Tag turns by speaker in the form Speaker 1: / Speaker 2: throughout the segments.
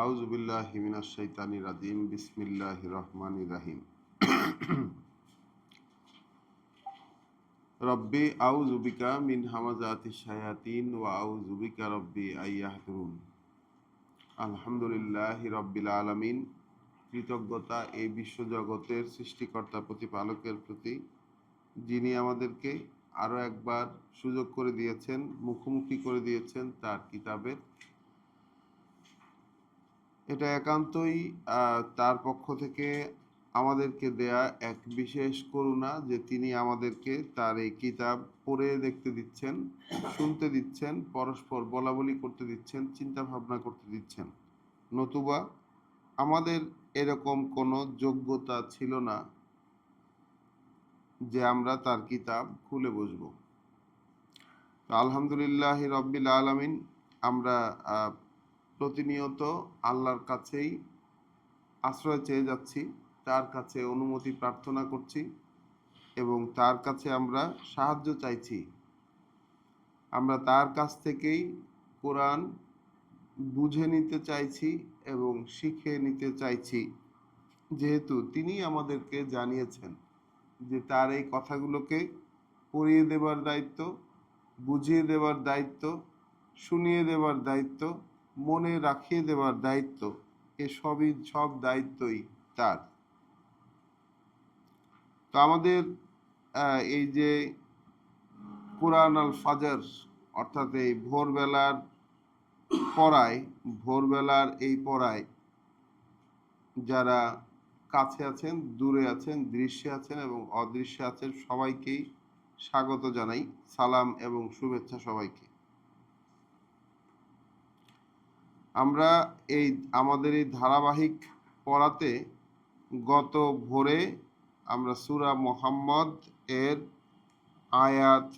Speaker 1: আউযু বিল্লাহি মিনাশ শাইতানির রাজিম বিসমিল্লাহির রহমানির রহিম। রব্বি আউযু বিকা মিন হামাযাতিশ শায়াতিন ওয়া আউযু বিকা রব্বি আইয়াহদুরুন। আলহামদুলিল্লাহি রাব্বিল আলামিন। কৃতজ্ঞতা এই বিশ্বজগতের সৃষ্টিকর্তা প্রতিপালকের প্রতি, যিনি আমাদেরকে আরও একবার সুযোগ করে দিয়েছেন, মুখোমুখি করে দিয়েছেন তার কিতাবের। এটা একান্তই তার পক্ষ থেকে আমাদেরকে দেয়া এক বিশেষ করুণা যে তিনি আমাদেরকে তার এই কিতাব পড়ে দেখতে দিচ্ছেন, শুনতে দিচ্ছেন, পরস্পর বলাবলি করতে দিচ্ছেন, চিন্তা ভাবনা করতে দিচ্ছেন। নতুবা আমাদের এরকম কোনো যোগ্যতা ছিল না যে আমরা তার কিতাব খুলে বসবো। আলহামদুলিল্লাহ রব্বিল আলামিন। আমরা প্রতিনিয়ত আল্লাহর কাছেই আশ্রয় চেয়ে যাচ্ছি, তার কাছে অনুমতি প্রার্থনা করছি এবং তার কাছে আমরা সাহায্য চাইছি। আমরা তার কাছ থেকেই কোরআন বুঝে নিতে চাইছি এবং শিখে নিতে চাইছি, যেহেতু তিনি আমাদেরকে জানিয়েছেন যে তার এই কথাগুলোকে পড়িয়ে দেবার দায়িত্ব, বুঝিয়ে দেবার দায়িত্ব, শুনিয়ে দেবার দায়িত্ব, মনে রাখিয়ে দেবার দায়িত্ব, সব দায়িত্বই তার। তো আমাদের এই যে কুরআন আল ফাজর, অর্থাৎ এই ভোরবেলার এই পড়ায় যারা কাছে আছেন, দূরে আছেন, দৃশ্যে আছেন এবং অদৃশ্যে আছেন, সবাইকেই স্বাগত জানাই, সালাম এবং শুভেচ্ছা সবাইকে। আমরা আমাদের এই ধারাবাহিক পড়াতে গত ভোরে আমরা সূরা মুহাম্মদ এর আয়াত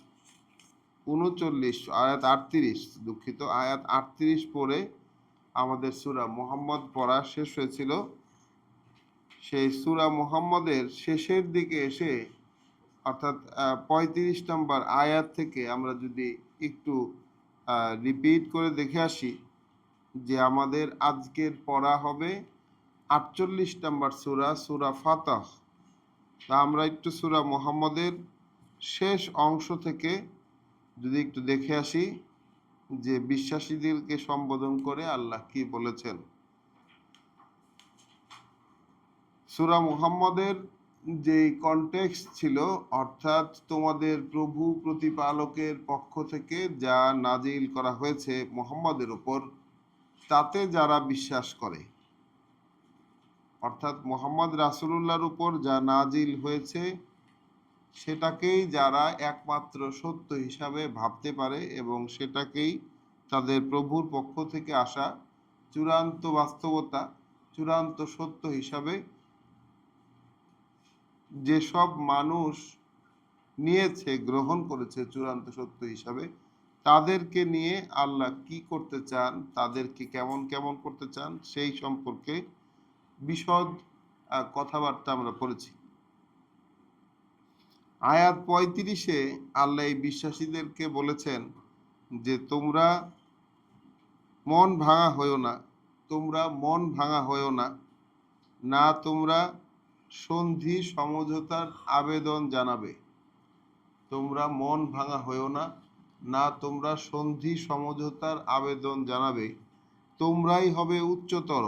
Speaker 1: 38 পড়ে আমাদের সূরা মুহাম্মদ পড়া শেষ হয়েছিল। সেই সূরা মুহাম্মদের শেষের দিকে এসে, অর্থাৎ 35 নম্বর আয়াত থেকে আমরা যদি একটু রিপিট করে দেখে আসি যে আমাদের আজকের পড়া হবে 48 নম্বর সূরা ফাতহ। তা আমরা একটু সূরা মুহাম্মদের শেষ অংশ থেকে যদি একটু দেখে আসি যে বিশ্বাসীদেরকে সম্বোধন করে আল্লাহ কি বলেছেন। সূরা মুহাম্মদের যে কনটেক্সট ছিল, অর্থাৎ তোমাদের প্রভু প্রতিপালকের পক্ষ থেকে যা নাজিল করা হয়েছে মুহাম্মদের উপর, তাতে যারা বিশ্বাস করে, অর্থাৎ মুহাম্মদ রাসূলুল্লাহর উপর যা নাজিল হয়েছে সেটাকেই যারা একমাত্র সত্য হিসাবে ভাবতে পারে এবং সেটাকেই তাদের প্রভুর পক্ষ থেকে আসা চূড়ান্ত বাস্তবতা, চূড়ান্ত সত্য হিসাবে যেসব মানুষ নিয়েছে, গ্রহণ করেছে চূড়ান্ত সত্য হিসাবে, তাদেরকে নিয়ে আল্লাহ কি করতে চান, তাদেরকে কেমন কেমন করতে চান, সেই সম্পর্কে বিশদ কথাবার্তা আমরা পড়েছি। আয়াত 35-এ আল্লাহ এই বিশ্বাসীদেরকে বলেছেন যে তোমরা মন ভাঙা হইও না, না তোমরা সন্ধি সমঝোতার আবেদন জানাবে। তোমরা মন ভাঙা হইও না, না তোমরা সন্ধি সমঝোতার আবেদন জানাবে। তোমরাই হবে উচ্চতর,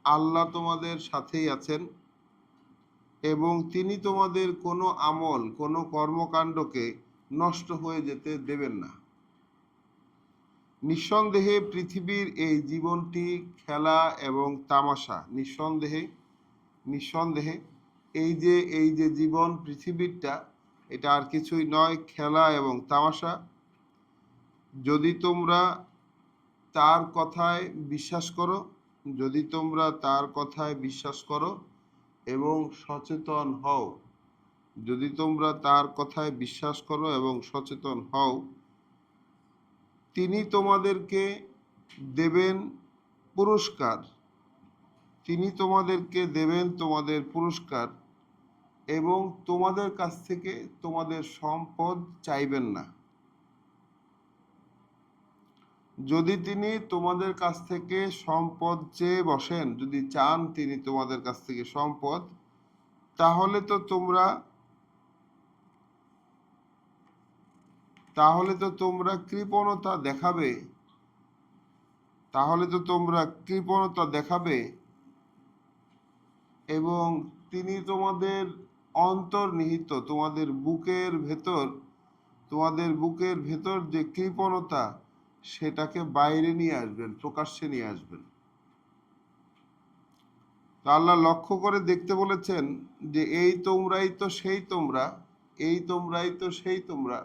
Speaker 1: আল্লাহ তোমাদের সাথেই আছেন এবং তিনি তোমাদের কোনো আমল, কোনো কর্মকাণ্ডকে নষ্ট হয়ে যেতে দেবেন না। নিঃসন্দেহে পৃথিবীর এই জীবনটি খেলা এবং তামাশা। নিঃসন্দেহে এই যে জীবন, পৃথিবীরটা, এটা আর কিছুই নয়, খেলা এবং তামাশা। যদি তোমরা তার কথায় বিশ্বাস করো এবং সচেতন হও, তিনি তোমাদেরকে দেবেন তোমাদের পুরস্কার এবং তোমাদের কাছ থেকে তোমাদের সম্পদ চাইবেন না। যদি তিনি তোমাদের কাছ থেকে সম্পদ চেয়ে বসেন, যদি চান তিনি তোমাদের কাছ থেকে সম্পদ, তাহলে তো তোমরা কৃপণতা দেখাবে, এবং তিনি তোমাদের অন্তর্নিহিত, তোমাদের বুকের ভেতর যে কৃপণতা, সেটাকে বাইরে নিয়ে আসবেন, প্রকাশ্যে নিয়ে আসবেন। তা আল্লাহ লক্ষ্য করে দেখতে বলেছেন যে এই তোমরাই তো সেই তোমরা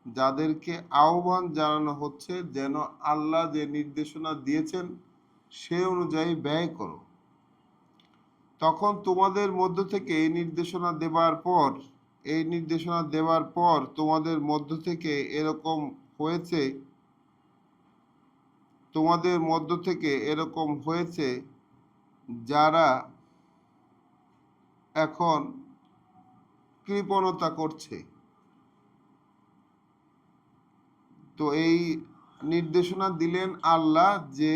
Speaker 1: যাদেরকে আহ্বান জানানো হচ্ছে যেন আল্লাহ যে নির্দেশনা দিয়েছেন সে অনুযায়ী ব্যয় করো। তখন তোমাদের মধ্য থেকে এই নির্দেশনা দেবার পর তোমাদের মধ্য থেকে এরকম হয়েছে যারা এখন কৃপণতা করছে। তো এই নির্দেশনা দিলেন আল্লাহ যে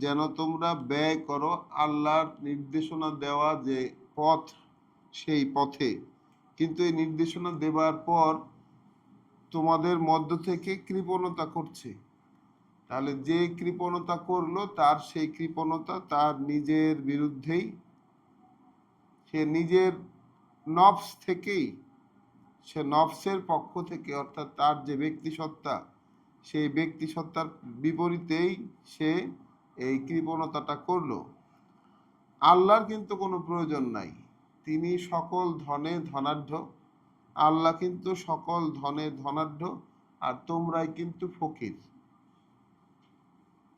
Speaker 1: যেন তোমরা ব্যয় করো আল্লাহর নির্দেশনা দেওয়া যে পথ, সেই পথে। কিন্তু এই নির্দেশনা দেবার পর তোমাদের মধ্য থেকে কৃপণতা করছে। তাহলে যে কৃপণতা করলো সেই কৃপণতা তার নিজের বিরুদ্ধেই, সে নিজের নফস থেকেই, সে নফসের পক্ষ থেকে, অর্থাৎ তার যে ব্যক্তিসত্তা, সেই ব্যক্তিসত্তার বিপরীতেই সে এই কৃপণতাটা করলো। আল্লাহর কিন্তু কোনো প্রয়োজন নাই, তিনি সকল ধনে ধনাঢ্য, আল্লাহ কিন্তু সকল ধনে ধনাঢ্য, আর তোমরাই কিন্তু ফকির,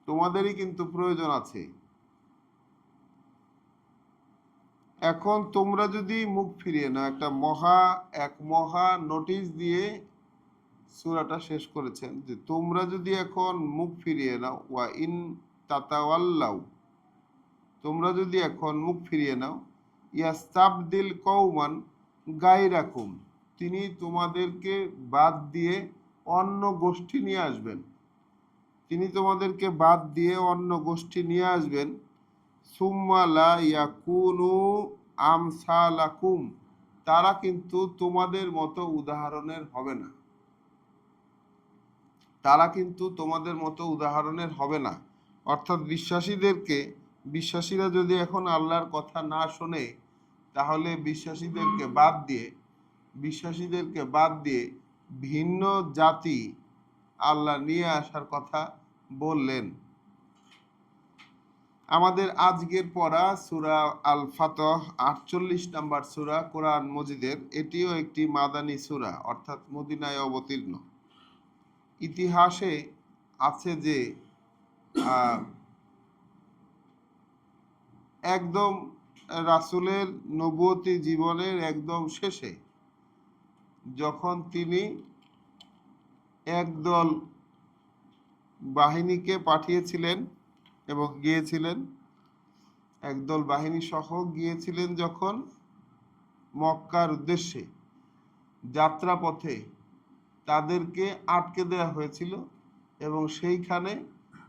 Speaker 1: তোমাদেরই কিন্তু প্রয়োজন আছে। এখন তোমরা যদি মুখ ফিরিয়ে নাও, এক মহা নোটিশ দিয়ে সূরাটা শেষ করেছেন যে তোমরা যদি এখন মুখ ফিরিয়ে নাও, ওয়া ইন তাতাওয়াল্লাউ, তোমরা যদি এখন মুখ ফিরিয়ে নাও, ইয়াস্তাবদিল কওমান গায়রাকুম, তিনি তোমাদেরকে বাদ দিয়ে অন্য গোষ্ঠী নিয়ে আসবেন, সুম্মা লা ইয়াকুনু আমসালাকুম, তারা কিন্তু তোমাদের মতো উদাহরণের হবে না। অর্থাৎ বিশ্বাসীরা যদি এখন আল্লাহর কথা না শোনে, তাহলে বিশ্বাসীদেরকে বাদ দিয়ে ভিন্ন জাতি আল্লাহ নিয়ে আসার কথা বললেন। আমাদের আজকের পড়া সূরা আল ফাতহ 48 নম্বর সূরা কোরআন মজিদের, এটিও একটি মাদানী সূরা, অর্থাৎ মদিনায় অবতীর্ণ। ইতিহাসে আছে যে একদম রাসূলের নবুয়তি জীবনের একদম শেষে, যখন তিনি একদল বাহিনীকে পাঠিয়েছিলেন এবং একদল বাহিনী সহ গিয়েছিলেন যখন মক্কার উদ্দেশ্যে, যাত্রাপথে তাদেরকে আটকে দেওয়া হয়েছিল এবং সেইখানে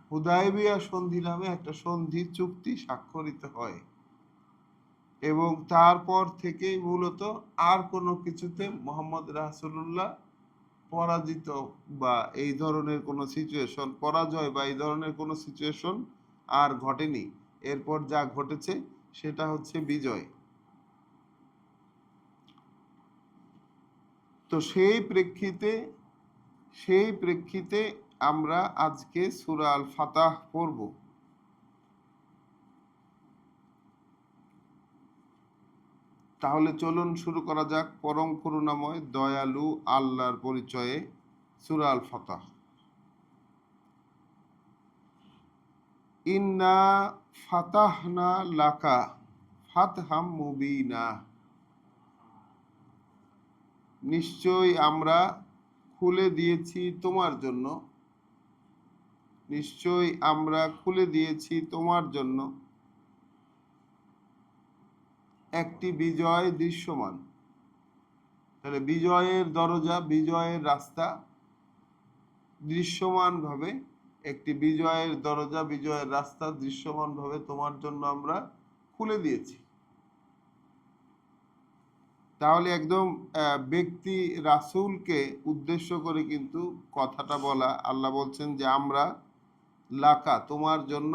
Speaker 1: হুদায়বিয়া সন্ধি নামে একটা সন্ধি চুক্তি স্বাক্ষরিত হয়, এবং তারপর থেকেই মূলত আর কোনো কিছুতে মুহাম্মদ রাসূলুল্লাহ পরাজিত বা এই ধরনের কোনো সিচুয়েশন আর ঘটেনি। এরপর যা ঘটেছে সেটা হচ্ছে বিজয়। তো সেই প্রেক্ষিতে আমরা আজকে সূরা আল ফাতহ পড়ব। তাহলে চলুন শুরু করা যাক পরম করুণাময় দয়ালু আল্লাহর পরিচয়ে সূরা আল ফাতহ। ইন্না ফাতাহনা লাকা ফাতহাম মুবিনা, নিশ্চয় আমরা খুলে দিয়েছি তোমার জন্য একটি বিজয় দৃশ্যমান। তাহলে বিজয়ের দরজা, বিজয়ের রাস্তা, দৃশ্যমানভাবে একটি বিজয়ের দরজা, বিজয়ের রাস্তা দৃশ্যমানভাবে তোমার জন্য আমরা খুলে দিয়েছি। তাহলে একদম ব্যক্তি রাসূলকে উদ্দেশ্য করে কিন্তু কথাটা বলা। আল্লাহ বলছেন যে আমরা লাকা তোমার জন্য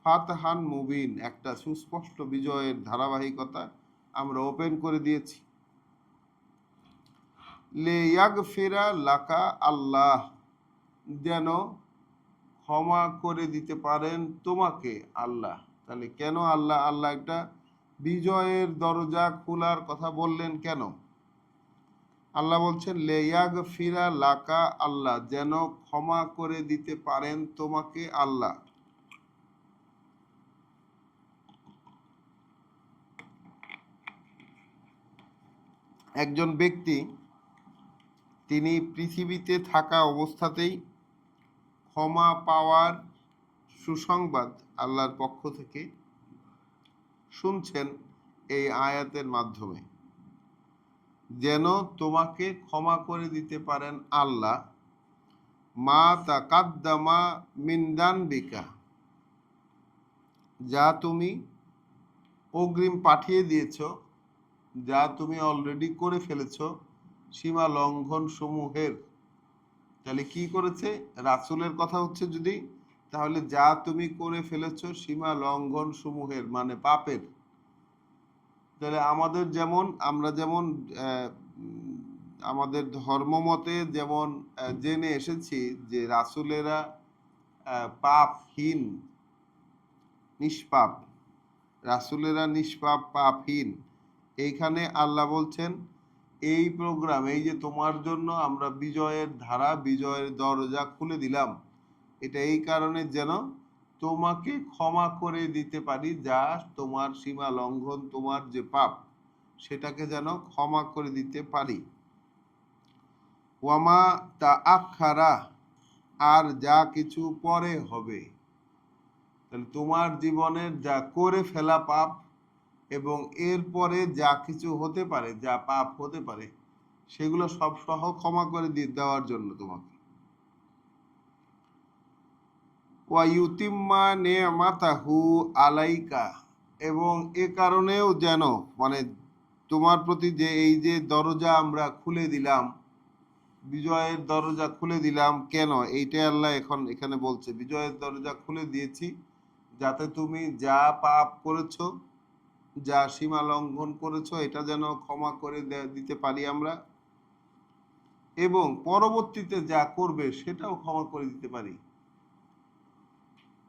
Speaker 1: ফাতহান মুবিন একটা সুস্পষ্ট বিজয়ের ধারাবাহিকতা আমরা ওপেন করে দিয়েছি। লে ইয়াগফিরা লাকা আল্লাহ, যেন ক্ষমা করে দিতে পারেন তোমাকে আল্লাহ। তাহলে কেন আল্লাহ আল্লাহ একটা বিজয়ের দরজা খোলার কথা বললেন কেন? আল্লাহ বলছেন লে ইয়াগফিরা লাকা আল্লাহ, যেন ক্ষমা করে দিতে পারেন তোমাকে আল্লাহ। একজন ব্যক্তি তিনি পৃথিবীতে থাকা অবস্থাতেই ক্ষমা পাওয়ার সুসংবাদ আল্লাহর পক্ষ থেকে শুনছেন এই আয়াতের মাধ্যমে, যেন তোমাকে ক্ষমা করে দিতে পারেন আল্লাহ। মা তাকাদ্দামা মিন যানবিকা, যা তুমি অগ্রিম পাঠিয়ে দিয়েছ, যা তুমি অলরেডি করে ফেলেছ সীমা লঙ্ঘন সমূহের। তাহলে কি করেছে? রাসূলের কথা হচ্ছে যদি, তাহলে যা তুমি করে ফেলেছ সীমা লঙ্ঘন সমূহের মানে পাপের। তাহলে আমাদের যেমন আমরা যেমন আমাদের ধর্মমতে যেমন জেনে এসেছি যে রাসূলেরা পাপহীন, নিষ্পাপ, রাসূলেরা নিষ্পাপ, পাপহীন। এইখানে আল্লাহ বলছেন এই প্রোগ্রাম, এই যে তোমার জন্য আমরা বিজয়ের ধারা, বিজয়ের দরজা খুলে দিলাম, এটা এই কারণে যেন তোমাকে ক্ষমা করে দিতে পারি, যা তোমার সীমা লঙ্ঘন, তোমার যে পাপ সেটাকে যেন ক্ষমা করে দিতে পারি। ওয়ামা তা আখারা, আর যা কিছু পরে হবে। তাহলে তোমার জীবনের যা করে ফেলা পাপ এবং এরপরে যা কিছু হতে পারে, যা পাপ হতে পারে, সেগুলো সব সহ ক্ষমা করে দেওয়ার জন্য তোমাকে। ওয়ায়ুতিম্মা নেমাতাহু আলাইকা, এবং এ কারণেও যেন মানে তোমার প্রতি যে এই যে দরজা আমরা খুলে দিলাম, বিজয়ের দরজা খুলে দিলাম, কেন এইটাই আল্লাহ এখন এখানে বলছে বিজয়ের দরজা খুলে দিয়েছি যাতে তুমি যা পাপ করেছো, যা সীমা লঙ্ঘন করেছো, এটা যেন ক্ষমা করে দিতে পারি আমরা, এবং পরবর্তীতে যা করবে সেটাও ক্ষমা করে দিতে পারি।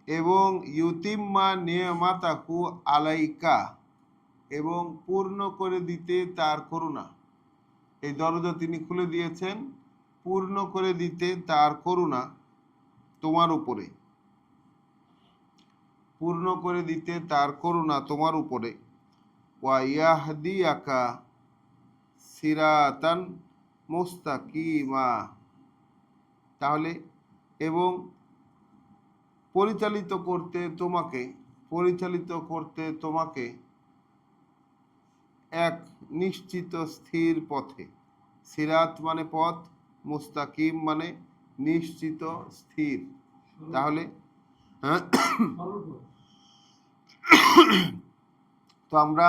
Speaker 1: এবং ইউতিম্মা নিয়ামাতাহু আলাইকা, এবং পূর্ণ করে দিতে তার করুণা। এই দরজা তিনি খুলে দিয়েছেন পূর্ণ করে দিতে তার করুণা তোমার উপরে, পূর্ণ করে দিতে তার করুণা তোমার উপরে। ওয়া ইয়াহদিয়াকা সিরাতান মুস্তাকিমা, তাহলে এবং পরিচালিত করতে তোমাকে এক নিশ্চিত স্থির পথে। সিরাত মানে পথ, মুস্তাকিম মানে নিশ্চিত স্থির। তাহলে তো আমরা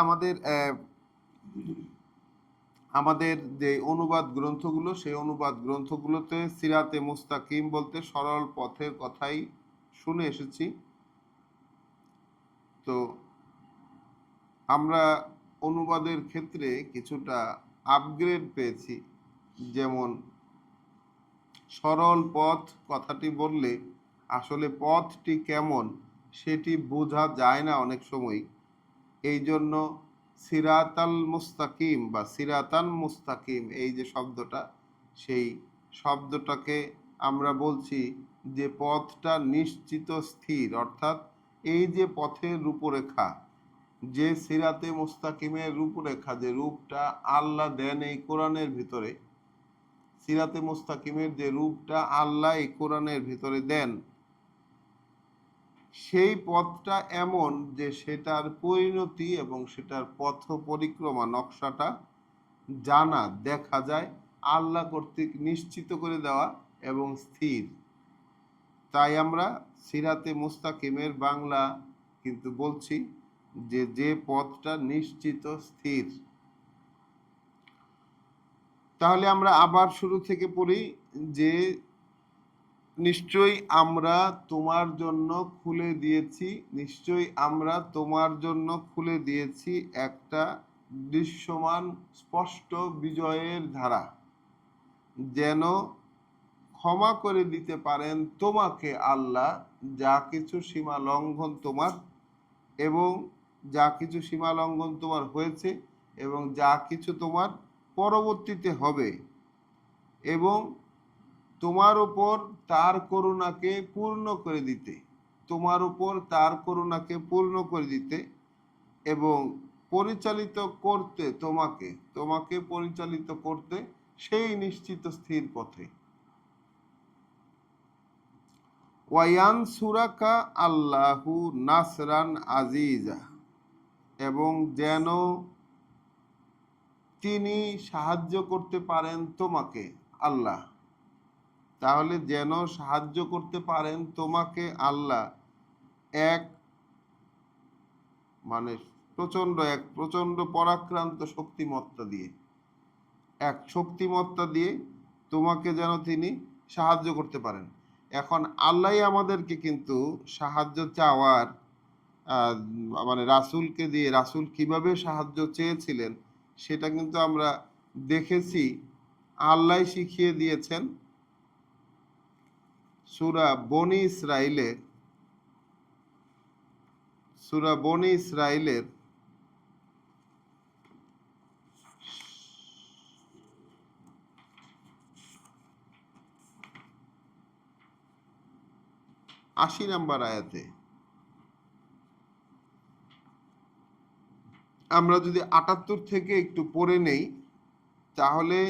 Speaker 1: আমাদের যে অনুবাদ গ্রন্থগুলো, সেই অনুবাদ গ্রন্থগুলোতে সিরাতে মুস্তাকিম বলতে সরল পথের কথাই শুনে এসেছি। তো আমরা অনুবাদের ক্ষেত্রে কিছুটা আপগ্রেড পেয়েছি, যেমন সরল পথ কথাটি বললে আসলে পথটি কেমন সেটি বোঝা যায় না অনেক সময়। এই জন্য সিরাতাল মুস্তাকিম বা সিরাতান মুস্তাকিম এই যে শব্দটা, সেই শব্দটাকে আমরা বলছি যে পথটা নিশ্চিত স্থির, অর্থাৎ এই যে পথের রূপরেখা, যে সিরাতে মুস্তাকিমের রূপরেখা, যে রূপটা আল্লাহ দেন এই কোরআনের ভিতরে, সিরাতে মুস্তাকিমের যে রূপটা আল্লাহ এই কোরআনের ভিতরে দেন, সেই পথটা এমন যে সেটার পরিণতি এবং সেটার পথ পরিক্রমা নকশাটা জানা, দেখা যায়, আল্লাহ কর্তৃক নিশ্চিত করে দেওয়া এবং স্থির। তাই আমরা সিরাতে মুস্তাকিমের বাংলা কিন্তু বলছি যে যে পথটা নিশ্চিত স্থির। তাহলে আমরা আবার শুরু থেকে পড়ি যে নিশ্চয়ই আমরা তোমার জন্য খুলে দিয়েছি, নিশ্চয়ই আমরা তোমার জন্য খুলে দিয়েছি একটা দৃশ্যমান স্পষ্ট বিজয়ের ধারা, যেন ক্ষমা করে দিতে পারেন তোমাকে আল্লাহ যা কিছু সীমা লঙ্ঘন তোমার, এবং যা কিছু সীমা লঙ্ঘন তোমার হয়েছে এবং যা কিছু তোমার পরবর্তীতে হবে, এবং তোমার উপর তার করুণাকে পূর্ণ করে দিতে, তোমার উপর তার করুণাকে পূর্ণ করে দিতে এবং পরিচালিত করতে তোমাকে, তোমাকে পরিচালিত করতে সেই নিশ্চিত স্থির পথে। ওয়ায়ান সুরাকা আল্লাহু নাসরান আজিজা, এবং যেন তিনি সাহায্য করতে পারেন তোমাকে আল্লাহ। তাহলে যেন সাহায্য করতে পারেন তোমাকে আল্লাহ এক মানে এক প্রচন্ড পরাক্রান্ত শক্তিমত্তা দিয়ে, এক শক্তিমত্তা দিয়ে তোমাকে যেন তিনি সাহায্য করতে পারেন। এখন আল্লাহ আমাদেরকে কিন্তু সাহায্য চাওয়ার মানে রাসূলকে দিয়ে, রাসূল কিভাবে সাহায্য চেয়েছিলেন সেটা কিন্তু আমরা দেখেছি। আল্লাহ শিখিয়ে দিয়েছেন সূরা বনি ইসরাইলের ৮০ নম্বর আয়াতে আমরা যদি ৭৮ থেকে একটু পড়ে নেই তাহলে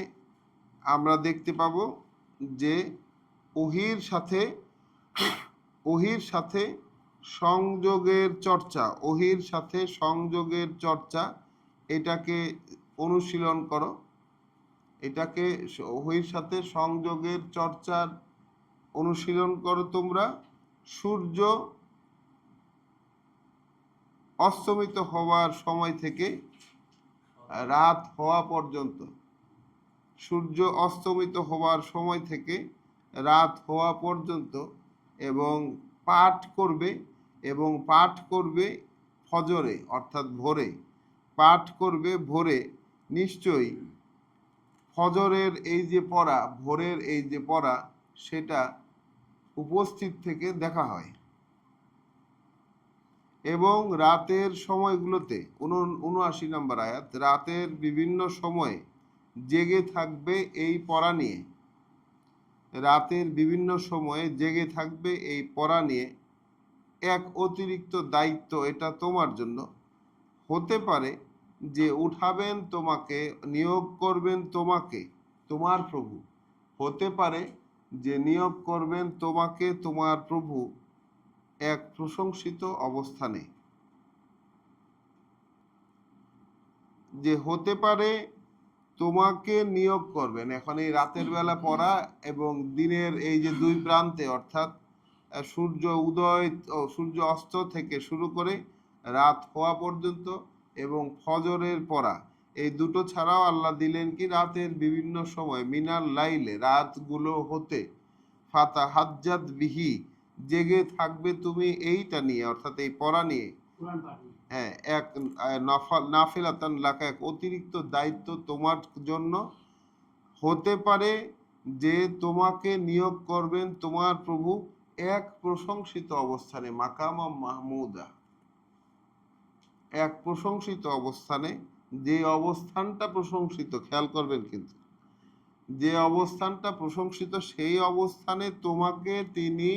Speaker 1: আমরা দেখতে পাবো যে ওহীর সাথে সংযোগের চর্চা, ওহীর সাথে সংযোগের চর্চা, এটাকে অনুশীলন করো, এটাকে ওহীর সাথে সংযোগের চর্চার অনুশীলন করো তোমরা সূর্য অস্তমিত হওয়ার সময় থেকে রাত হওয়া পর্যন্ত, সূর্য অস্তমিত হওয়ার সময় থেকে রাত হওয়া পর্যন্ত, এবং পাঠ করবে ফজরে অর্থাৎ ভোরে, পাঠ করবে ভোরে। নিশ্চয়ই ফজরের এই যে পড়া, ভোরের এই যে পড়া, সেটা উপস্থিত থেকে দেখা হয়। এবং রাতের সময়গুলোতে ৭৯ নম্বর আয়াত, রাতের বিভিন্ন সময়ে জেগে থাকবে এই পড়া নিয়ে, রাতের বিভিন্ন সময়ে জেগে থাকবে এই পড়া নিয়ে। এক অতিরিক্ত দায়িত্ব এটা তোমার জন্য। হতে পারে যে উঠাবেন তোমাকে, নিয়োগ করবেন তোমাকে তোমার প্রভু, হতে পারে যে নিয়োগ করবেন তোমাকে তোমার প্রভু এক প্রশংসিত অবস্থানে, যে হতে পারে তোমাকে নিয়োগ করবেন। এখন এই রাতের বেলা পড়া এবং দিনের এই যে দুই প্রান্তে অর্থাৎ সূর্য উদয় ও সূর্য অস্ত থেকে শুরু করে রাত হওয়া পর্যন্ত এবং ফজরের পড়া, এই দুটো ছাড়াও আল্লাহ দিলেন কি রাতের বিভিন্ন সময়, মিনাল লাইলে, রাতগুলো হতে, ফাতা হাজ্জাত বিহি, জেগে থাকবে তুমি এইটা নিয়ে অর্থাৎ এই পড়া নিয়ে। হ্যাঁ, এক নাফিলাতান লাকা, এক অতিরিক্ত দায়িত্ব তোমার জন্য। হতে পারে যে তোমাকে নিয়োগ করবেন তোমার প্রভু এক প্রশংসিত অবস্থানে, মাকামা মাহমুদা, এক প্রশংসিত অবস্থানে, যে অবস্থানটা প্রশংসিত, খেয়াল করবেন কিন্তু যে অবস্থানটা প্রশংসিত সেই অবস্থানে তোমাকে তিনি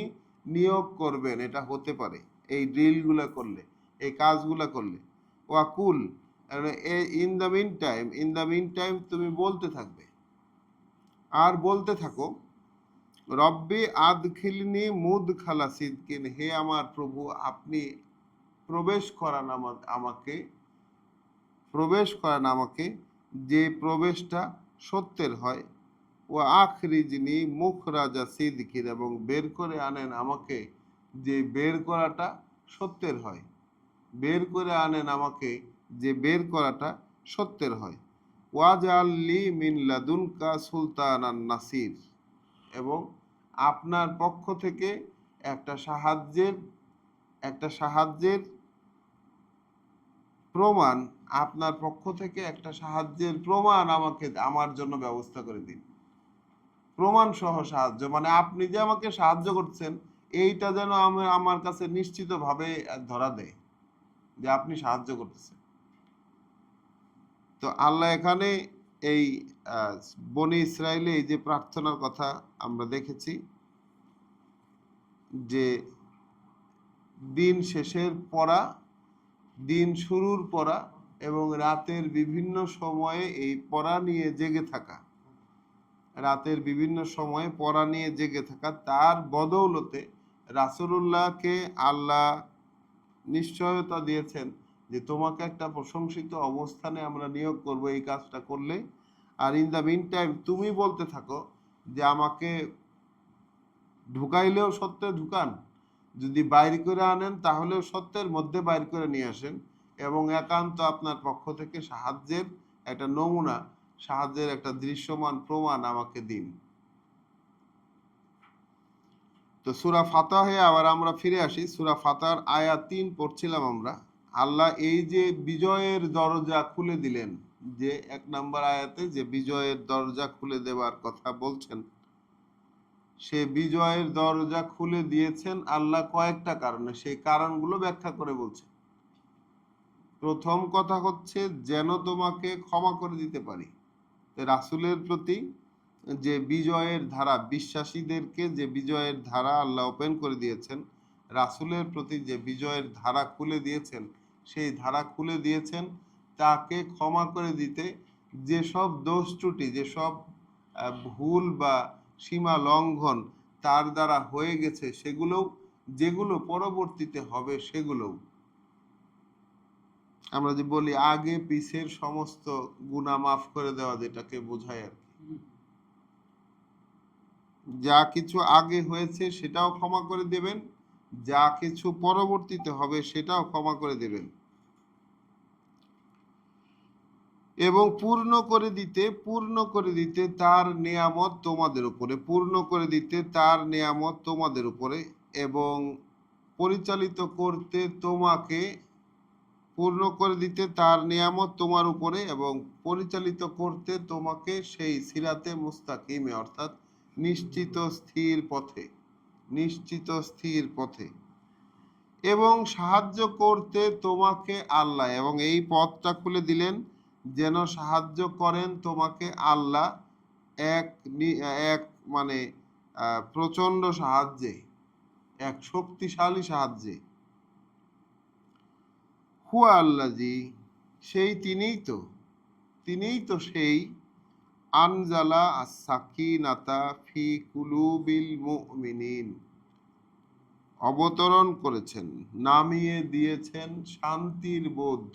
Speaker 1: নিয়োগ করবেন। এটা হতে পারে এই ড্রিলগুলো করলে, এই কাজগুলো করলে। ওয়াকুল, ইন দ্য মিন টাইম তুমি বলতে থাকবে, আর বলতে থাকো রব্বি আদখিলনি মুদখালা সিদকিন, হে আমার প্রভু আপনি প্রবেশ করান আমাকে যে প্রবেশটা সত্যের হয়। ওয়া আখরিজনি মুখরাজা সিদকিন, এবং বের করে আনেন আমাকে যে বের করাটা সত্যের হয়, বের করে আনেন আমাকে যে বের করাটা সত্যের হয়। ওয়াজআললি মিন লাদুনকা সুলতানান নাসির, এবং আপনার পক্ষ থেকে একটা সাহায্যের প্রমাণ, আপনার পক্ষ থেকে একটা সাহায্যের প্রমাণ আমাকে আমার জন্য ব্যবস্থা করে দিন। প্রমাণ সহ সাহায্য, মানে আপনি যে আমাকে সাহায্য করছেন এইটা যেন আমার কাছে নিশ্চিতভাবে ধরা দেয় যে আপনি সাহায্য করতেছেন। তো আল্লাহ এখানে এই বনি ইসরায়েলে এই যে প্রার্থনার কথা আমরা দেখেছি, যে দিন শেষের পড়া, দিন শুরুর পড়া এবং রাতের বিভিন্ন সময়ে এই পড়া নিয়ে জেগে থাকা, রাতের বিভিন্ন সময়ে পড়া নিয়ে জেগে থাকা, তার বদৌলতে রাসূলুল্লাহকে আল্লাহ নিশ্চয়তা দিয়েছেন যে তোমাকে একটা প্রশংসিত অবস্থানে আমরা নিয়োগ করব এই কাজটা করলে। আর ইন দ্য মিন টাইম তুমি বলতে থাকো যে আমাকে ঢুকাইলেও সত্যে ঢুকান, যদি বাইর করে আনেন তাহলেও সত্যের মধ্যে বাইর করে নিয়ে আসেন, এবং একান্ত আপনার পক্ষ থেকে সাহায্যের একটা নমুনা, সাহায্যের একটা দৃশ্যমান প্রমাণ আমাকে দিন। তো সূরা ফাতহে আবার আমরা ফিরে আসি। সূরা ফাতহার আয়াত ৩ পড়ছিলাম আমরা। আল্লাহ এই যে বিজয়ের দরজা খুলে দিলেন, যে ১ নম্বর আয়াতে যে বিজয়ের দরজা খুলে দেওয়ার কথা বলছেন, সে বিজয়ের দরজা খুলে দিয়েছেন আল্লাহ কয়েকটা কারণে, সেই কারণগুলো ব্যাখ্যা করে বলছে। প্রথম কথা হচ্ছে যেন তোমাকে ক্ষমা করে দিতে পারি। রাসূলের প্রতি যে বিজয়ের ধারা, বিশ্বাসীদেরকে যে বিজয়ের ধারা আল্লাহ ওপেন করে দিয়েছেন, রাসূলের প্রতি যে বিজয়ের ধারা খুলে দিয়েছেন, সেই ধারা খুলে দিয়েছেন তাকে ক্ষমা করে দিতে। যেসব দোষ ত্রুটি, যেসব ভুল বা সীমা লঙ্ঘন তার দ্বারা হয়ে গেছে সেগুলোও, যেগুলো পরবর্তীতে হবে সেগুলোও, আমরা যে বলি আগে পিছের সমস্ত গুনাহ মাফ করে দেওয়া, যেটাকে বোঝায় আর কি। যা কিছু আগে হয়েছে সেটাও ক্ষমা করে দেবেন, যা কিছু পরবর্তীতে হবে সেটাও ক্ষমা করে দেবেন, এবং পূর্ণ করে দিতে তার নেয়ামত তোমাদের উপরে, পূর্ণ করে দিতে তার নেয়ামত তোমাদের উপরে, এবং পরিচালিত করতে তোমাকে, পূর্ণ করে দিতে তার নেয়ামত তোমার উপরে এবং পরিচালিত করতে তোমাকে সেই সিরাতে মুস্তাকিমে, অর্থাৎ নিশ্চিত স্থির পথে, নিশ্চিত স্থির পথে, এবং সাহায্য করতে তোমাকে আল্লাহ, এবং এই পথটা খুলে দিলেন যেন সাহায্য করেন তোমাকে আল্লাহ এক এক মানে প্রচন্ড সাহায্যে, এক শক্তিশালী সাহায্যে। হুয়া আল্লাজি, সেই তিনিই তো সেই আনজালা আস-সাকিনাতা ফি কুলুবিল মুমিনিন, অবতরণ করেছেন, নামিয়ে দিয়েছেন শান্তির বোধ।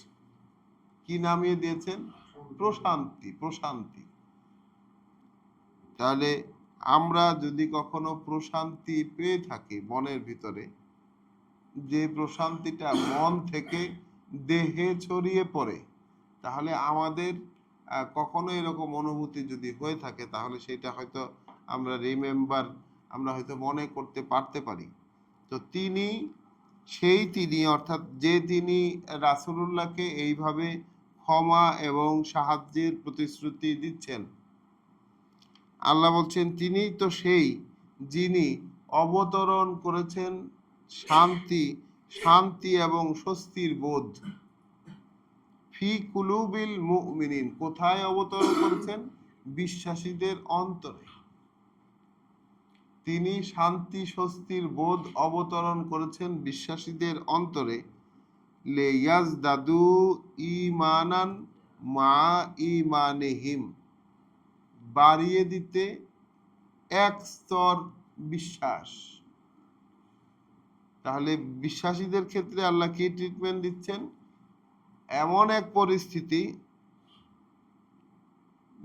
Speaker 1: কি নামিয়ে দিয়েছেন? প্রশান্তি, প্রশান্তি। তাহলে আমরা যদি কখনো প্রশান্তি পেয়ে থাকি মনের ভিতরে, যে প্রশান্তিটা মন থেকে দেহে ছড়িয়ে পড়ে, তাহলে আমাদের কখনো এরকম অনুভূতি যদি হয়ে থাকে তাহলে সেটা হয়তো আমরা হয়তো মনে করতে পারতে পারি। তো তিনি অর্থাৎ যে তিনি রাসূলুল্লাহকে এইভাবে ক্ষমা এবং সাহায্যের প্রতিশ্রুতি দিচ্ছেন, আল্লাহ বলছেন তিনিই তো সেই যিনি অবতরণ করেছেন শান্তি এবং স্বস্তির বোধ। ফি কুলুবিল মুমিনিন, কোথায় অবতরণ করেছেন? বিশ্বাসীদের অন্তরে। তিনি শান্তি স্বস্তির বোধ অবতরণ করেছেন বিশ্বাসীদের অন্তরে। লে ইয়াজদাদু ঈমানান মা ঈমানিহিম, বাড়িয়ে দিতে এক স্তর বিশ্বাস। তাহলে বিশ্বাসীদের ক্ষেত্রে আল্লাহ কি ট্রিটমেন্ট দিচ্ছেন? এমন এক পরিস্থিতি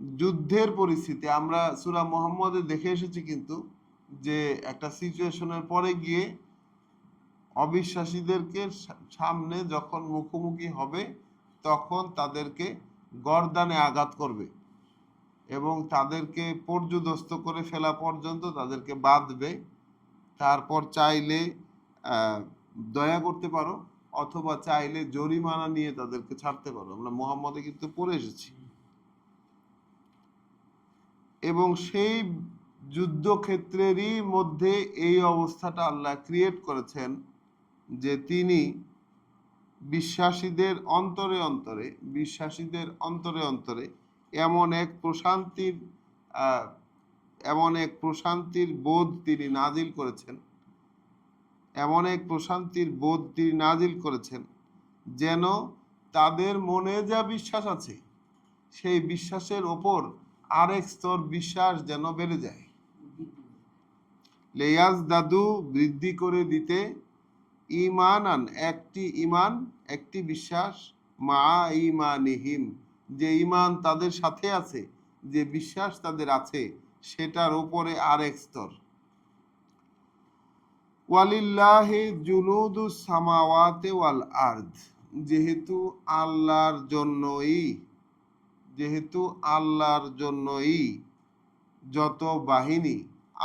Speaker 1: যুদ্ধের পরিস্থিতি আমরা সূরা মুহাম্মদে দেখে এসেছি, কিন্তু যে একটা সিচুয়েশনের পরে গিয়ে অবিশ্বাসীদেরকে সামনে যখন মুখোমুখি হবে তখন তাদেরকে গর্দানে আঘাত করবে এবং তাদেরকে পর্যুদস্ত করে ফেলা পর্যন্ত তাদেরকে বাঁধবে। তারপর চাইলে দয়া করতে পারো অথবা চাইলে জরিমানা নিয়ে তাদেরকে ছাড়তে পারো। আমরা মুহাম্মদে কিন্তু পড়ে এসেছি। এবং সেই যুদ্ধক্ষেত্রেরই মধ্যে এই অবস্থাটা আল্লাহ ক্রিয়েট করেছেন যে তিনি বিশ্বাসীদের অন্তরে অন্তরে এমন এক প্রশান্তির বোধ তিনি নাজিল করেছেন যেন তাদের মনে যা বিশ্বাস আছে সেই বিশ্বাসের ওপর আরেক স্তর বিশ্বাস যেন বেড়ে যায়। লেয়াজ দাদু বৃদ্ধি করে দিতে ঈমানান একটি বিশ্বাস মা ঈমানিহিম যে ঈমান তাদের সাথে আছে, যে বিশ্বাস তাদের আছে সেটার উপরে আরেক স্তর। ওয়ালিল্লাহি জুনুদুস সামাওয়াতি ওয়াল আরদ যেহেতু আল্লাহর জন্যই যত বাহিনী,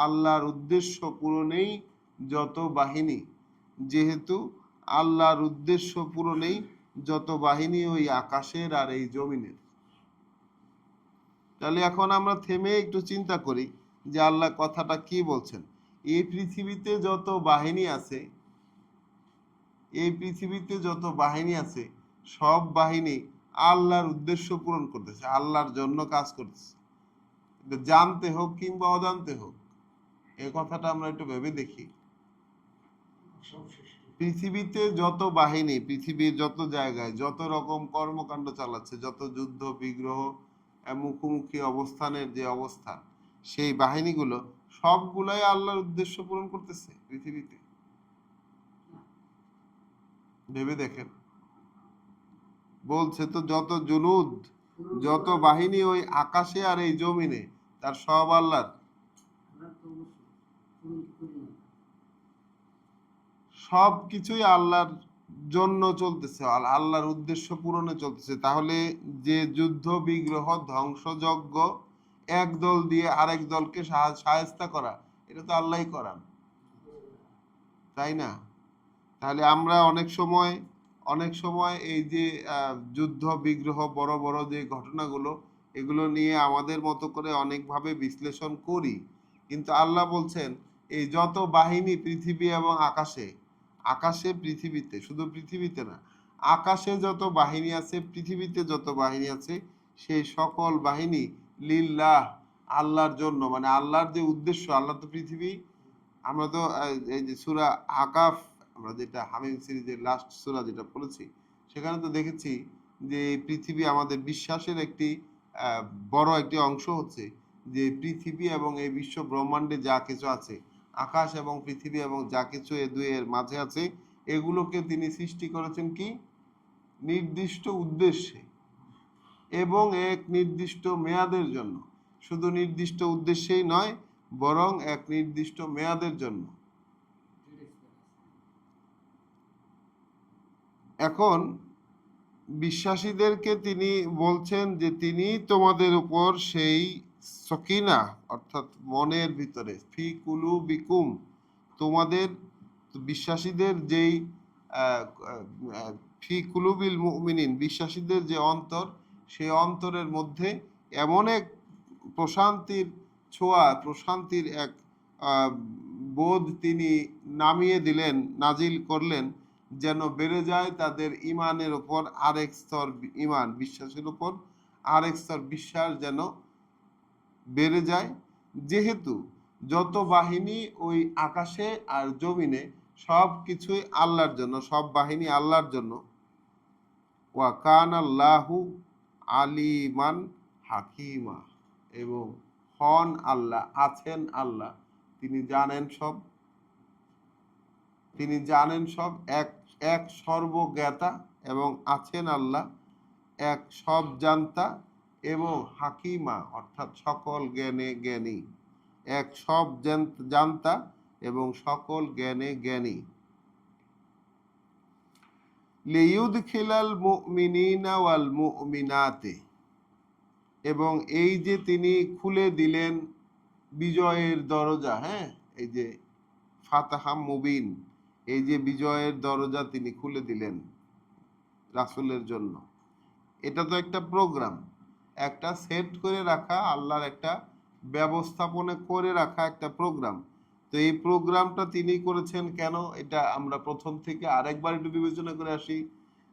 Speaker 1: আল্লাহর উদ্দেশ্য পূরণেই যত বাহিনী, ওই আকাশের আর এই জমিনের। তাহলে এখন আমরা থেমে একটু চিন্তা করি যে আল্লাহ কথাটা কি বলছেন। এই পৃথিবীতে যত বাহিনী আছে সব বাহিনী আল্লাহর উদ্দেশ্য পূরণ করতেছে, আল্লাহর জন্য কাজ করতেছে, জানতে হোক কিংবা অজান্তে হোক। এই কথাটা আমরা একটু ভেবে দেখি। পৃথিবীতে যত বাহিনী, পৃথিবীর যত জায়গায় যত রকম কর্মকাণ্ড চালাচ্ছে, যত যুদ্ধ বিগ্রহ মুখোমুখি অবস্থানের যে অবস্থান, সেই বাহিনীগুলো সবগুলাই আল্লাহর উদ্দেশ্য পূরণ করতেছে পৃথিবীতে। ভেবে দেখেন, বলছে তো যত বাহিনী ওই আকাশে আর এই জমিনে তার সব আল্লাহর। সব কিছুই আল্লাহর জন্য চলতেছে, আল্লাহর উদ্দেশ্য পূরণে চলতেছে। তাহলে যে যুদ্ধ বিগ্রহ ধ্বংসযজ্ঞ এক দল দিয়ে আরেক দলকে শায়েস্তা করা, এটা তো আল্লাহই করান, তাই না? তাহলে আমরা অনেক সময় এই যে যুদ্ধ বিগ্রহ বড় বড় যে ঘটনাগুলো, এগুলো নিয়ে আমাদের মতো করে অনেকভাবে বিশ্লেষণ করি, কিন্তু আল্লাহ বলছেন এই যত বাহিনী পৃথিবী এবং আকাশে পৃথিবীতে, শুধু পৃথিবীতে না, আকাশে যত বাহিনী আছে, পৃথিবীতে যত বাহিনী আছে, সেই সকল বাহিনী লিল্লাহ, আল্লাহর জন্য। মানে আল্লাহর যে উদ্দেশ্য, আল্লাহ তো পৃথিবী, আমরা তো এই যে সূরা আকাফ, আমরা যেটা হামিম সিরিজের লাস্ট সূরা যেটা পড়েছি, সেখানে তো দেখেছি যে পৃথিবী আমাদের বিশ্বাসের একটি বড় একটি অংশ হচ্ছে যে পৃথিবী এবং এই বিশ্ব ব্রহ্মাণ্ডে যা কিছু আছে, আকাশ এবং পৃথিবী এবং যা কিছু এ দুয়ের মাঝে আছে, এগুলোকে তিনি সৃষ্টি করেছেন কি নির্দিষ্ট উদ্দেশ্যে এবং এক নির্দিষ্ট মেয়াদের জন্য। শুধু নির্দিষ্ট উদ্দেশ্যেই নয়, বরং এক নির্দিষ্ট মেয়াদের জন্য। এখন বিশ্বাসীদেরকে তিনি বলছেন যে তিনি তোমাদের উপর সেই সকিনা, অর্থাৎ মনের ভিতরে, ফি কুলুবিকুম, তোমাদের বিশ্বাসীদের যেই ফি কুলুবিল মুমিনিন, বিশ্বাসীদের যে অন্তর, সেই অন্তরের মধ্যে এমন এক প্রশান্তির ছোঁয়া, প্রশান্তির এক বোধ তিনি নাজিল করলেন, যেন বেড়ে যায় তাদের ইমানের উপর আরেক স্তর ইমান, বিশ্বাসের উপর আরেক স্তর বিশ্বাস যেন বেড়ে যায়। যেহেতু যত বাহিনী ওই আকাশে আর জমিনে সব কিছুই আল্লাহর জন্য, সব বাহিনী আল্লাহর জন্য। ওয়া কানা আল্লাহু আলিমান হাকিমা, এবং আছেন আল্লাহ, তিনি জানেন সব, এক সর্বজ্ঞাতা, এবং আছেন আল্লাহ এক সব জানতা এবং হাকিমা অর্থাৎ সকল জ্ঞানে জ্ঞানী, এক সব জানতা এবং সকল জ্ঞানে জ্ঞানী। লিইউদখিলাল মুমিনিনা ওয়াল মুমিনাতে, এবং এই যে তিনি খুলে দিলেন বিজয়ের দরজা, হ্যাঁ, এই যে ফাতাহা মুবিন, এই যে বিজয়ের দরজা তিনি খুলে দিলেন রাসূলের জন্য। এটা তো একটা প্রোগ্রাম, একটা সেট করে রাখা, আল্লাহর একটা ব্যবস্থাপনা করে রাখা একটা প্রোগ্রাম। তো এই প্রোগ্রামটা তিনি করেছেন কেন, এটা আমরা প্রথম থেকে আরেকবার একটু বিবেচনা করে আসি।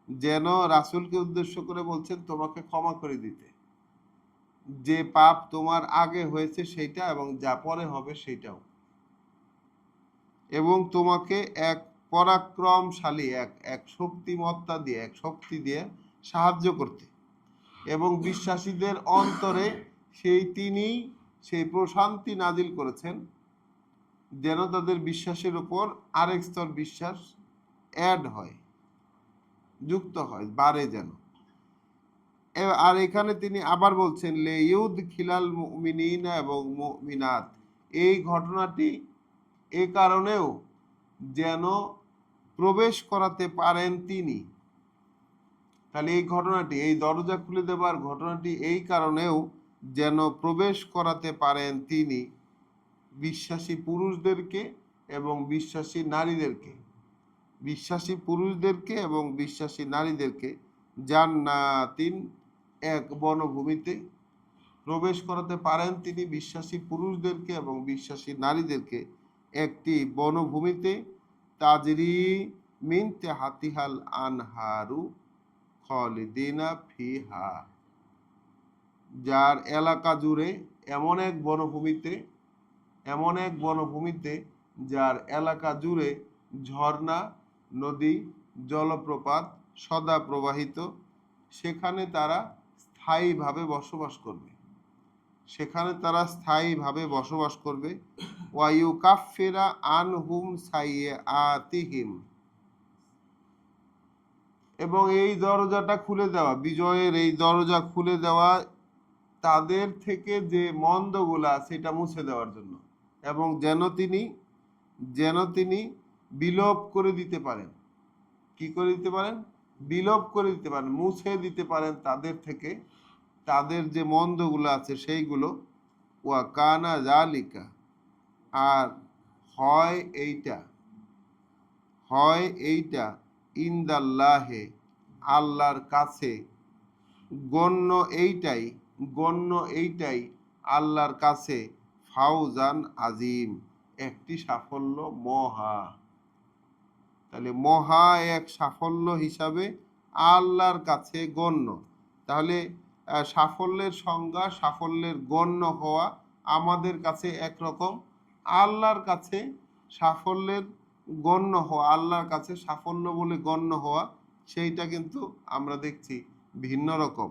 Speaker 1: যেন রাসূলকে উদ্দেশ্য করে বলছেন তোমাকে ক্ষমা করে দিতে, যে পাপ তোমার আগে হয়েছে সেইটা এবং যা পরে হবে সেইটাও, এবং তোমাকে এক পরাক্রমশালী এক শক্তিমত্তা দিয়ে, এক শক্তি দিয়ে সাহায্য করতে, এবং বিশ্বাসীদের অন্তরে তিনি সেই প্রশান্তি নাজিল করেছেন যেন তাদের বিশ্বাসের উপর আরেক স্তর বিশ্বাস অ্যাড হয়, যুক্ত হয়, বাড়ে যেন। আর এখানে তিনি আবার বলছেন লিইউদখিলাল মুমিনিনা এবং মুমিনাত, এই ঘটনাটি এ কারণেও যেন প্রবেশ করাতে পারেন তিনি। তাহলে এই ঘটনাটি, এই দরজা খুলে দেবার ঘটনাটি এই কারণেও যেন প্রবেশ করাতে পারেন তিনি বিশ্বাসী পুরুষদেরকে এবং বিশ্বাসী নারীদেরকে, বিশ্বাসী পুরুষদেরকে এবং বিশ্বাসী নারীদেরকে জান্নাতিন, এক বনভূমিতে প্রবেশ করাতে পারেন তিনি বিশ্বাসী পুরুষদেরকে এবং বিশ্বাসী নারীদেরকে একটি বনভূমিতে, তাজরি মিন তাহতিহাল আনহারু খালিদিনা ফিহা, যার এলাকা জুড়ে, এমন এক বনভূমিতে, এমন এক বনভূমিতে যার এলাকা জুড়ে ঝর্ণা, নদী, জলপ্রপাত সদা প্রবাহিত, সেখানে তারা স্থায়ীভাবে বসবাস করবে, সেখানে তারা স্থায়ীভাবে বসবাস করবে। ওয়ায়ুকাফিরা আনহুম সাইয়্যাতিহিম, এবং এই দরজাটা খুলে দেওয়া, বিজয়ের এই দরজা খুলে দেওয়া তাদের থেকে যে মন্দগুলা সেটা মুছে দেওয়ার জন্য, এবং যেন তিনি বিলোপ করে দিতে পারেন। কি করে দিতে পারেন? বিলোপ করে দিতে পারেন, মুছে দিতে পারেন তাদের থেকে তাদের যে মন্দগুলো আছে সেইগুলো। ওয়া কানা জালিকা, আর হয় এইটা ইনদাল্লাহে, আল্লাহর কাছে, গণ্য এইটাই আল্লাহর কাছে ফাউজান আজিম, একটি সাফল্য মহা। তাহলে মহা এক সাফল্য হিসাবে আল্লাহর কাছে গণ্য। তাহলে সাফল্যের সংজ্ঞা, সাফল্যের গণ্য হওয়া আমাদের কাছে একরকম, আল্লাহর কাছে সাফল্যের গণ্য হওয়া, আল্লাহর কাছে সাফল্য বলে গণ্য হওয়া, সেইটা কিন্তু আমরা দেখছি ভিন্ন রকম।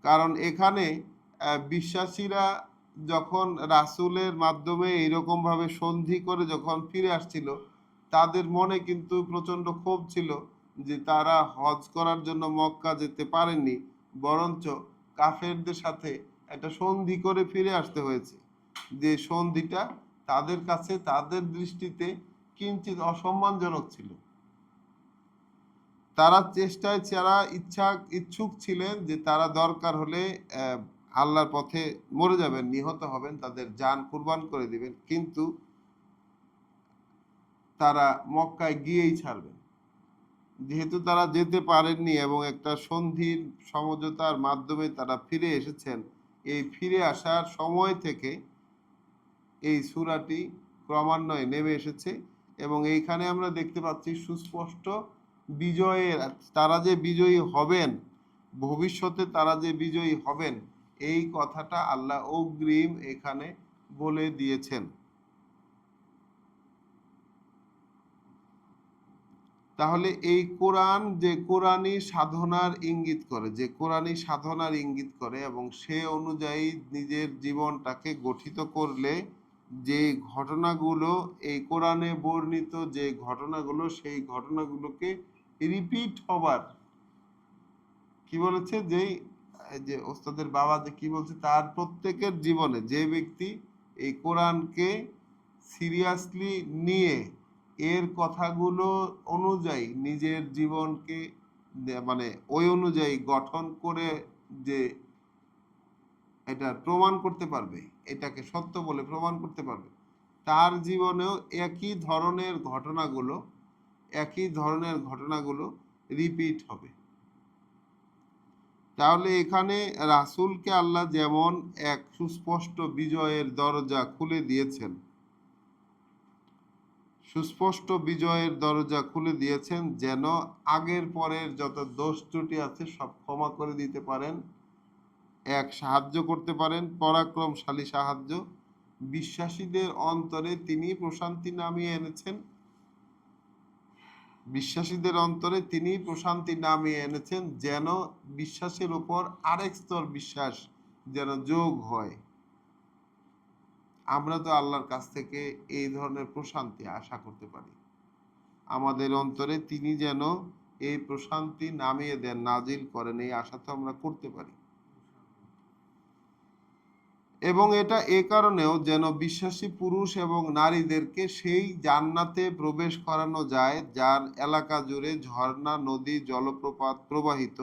Speaker 1: কারণ এখানে বিশ্বাসীরা যখন রাসূলের মাধ্যমে এইরকমভাবে সন্ধি করে যখন ফিরে আসছিল, তাদের মনে কিন্তু প্রচণ্ড ক্ষোভ ছিল যে তারা হজ করার জন্য মক্কা যেতে পারেননি, বরঞ্চ কাফেরদের সাথে একটা সন্ধি করে ফিরে আসতে হয়েছে, যে সন্ধিটা তাদের কাছে, তাদের দৃষ্টিতে কিঞ্চিত অসম্মানজনক ছিল। তারা ইচ্ছুক ছিলেন যে তারা দরকার হলে আল্লাহর পথে মরে যাবেন, নিহত হবেন, তাদের জান কুরবান করে দিবেন, কিন্তু তারা মক্কায় গিয়েই ছাড়বেন। যেহেতু তারা যেতে পারেননি এবং একটা সন্ধির সমঝোতার মাধ্যমে তারা ফিরে এসেছেন, এই ফিরে আসার সময় থেকে এই সূরাটি ক্রমান্বয়ে নেমে এসেছে, এবং এইখানে আমরা দেখতে পাচ্ছি সুস্পষ্ট বিজয়ের, তারা যে বিজয়ী হবেন, ভবিষ্যতে তারা যে বিজয়ী হবেন, এই কথাটা আল্লাহ অগ্রিম এখানে বলে দিয়েছেন। তাহলে এই কোরআন যে কোরআনী সাধনার ইঙ্গিত করে, যে কোরআনী সাধনার ইঙ্গিত করে, এবং সে অনুযায়ী নিজের জীবনটাকে গঠিত করলে যে ঘটনাগুলো, এই কোরআনে বর্ণিত যে ঘটনাগুলো, সেই ঘটনাগুলোকে রিপিট হবার, কি বলেছে, যেই এই যে ওস্তাদের বাবা যে কি বলছে, তার প্রত্যেকের জীবনে যে ব্যক্তি এই কোরআনকে সিরিয়াসলি নিয়ে এর কথাগুলো অনুযায়ী নিজের জীবনকে মানে ওই অনুযায়ী গঠন করে যে এটা প্রমাণ করতে পারবে, এটাকে সত্য বলে প্রমাণ করতে পারবে, তার জীবনেও একই ধরনের ঘটনাগুলো রিপিট হবে। তাহলে এখানে রাসূলকে আল্লাহ যেমন এক সুস্পষ্ট বিজয়ের দরজা খুলে দিয়েছেন, যেন আগের পরের যত দোষ ত্রুটি আছে সব ক্ষমা করে দিতে পারেন, এক সাহায্য করতে পারেন, পরাক্রমশালী সাহায্য। বিশ্বাসীদের অন্তরে তিনি প্রশান্তি নামিয়ে এনেছেন, যেন বিশ্বাসের উপর আরেক স্তর বিশ্বাস যেন যোগ হয়। আমরা তো আল্লাহর কাছ থেকে এই ধরনের প্রশান্তি আশা করতে পারি। আমাদের অন্তরে তিনি যেন এই প্রশান্তি নামিয়ে দেন, নাজিল করেন, এই আশা তো আমরা করতে পারি। এবং এটা এ কারণেও যেন বিশ্বাসী পুরুষ এবং নারীদেরকে সেই জান্নাতে প্রবেশ করানো যায় যার এলাকা জুড়ে ঝর্ণা, নদী, জলপ্রপাত প্রবাহিত।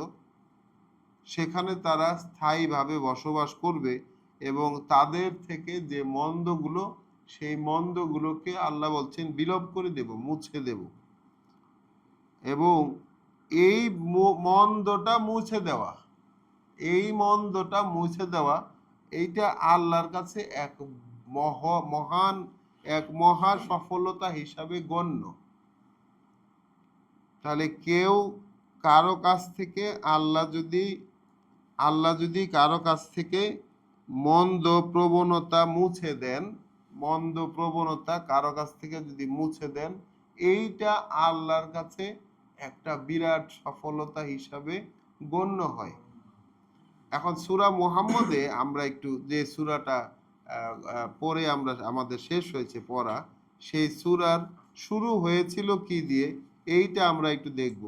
Speaker 1: সেখানে তারা স্থায়ীভাবে বসবাস করবে এবং তাদের থেকে যে মন্দগুলো, সেই মন্দগুলোকে আল্লাহ বলছেন বিলোপ করে দেব, মুছে দেব। এবং এই মন্দটা মুছে দেওয়া এইটা আল্লাহর কাছে এক মহা সফলতা হিসাবে গণ্য। তাহলে কারো কাছ থেকে আল্লাহ যদি কারো কাছ থেকে মন্দ প্রবণতা কারো কাছ থেকে যদি মুছে দেন, এইটা আল্লাহর কাছে একটা বিরাট সফলতা হিসাবে গণ্য হয়। এখন সূরা মুহাম্মদে আমরা একটু যে সূরাটা পরে আমাদের শেষ হয়েছে পড়া, সেই সূরার শুরু হয়েছিল কি দিয়ে, এইটা আমরা একটু দেখব।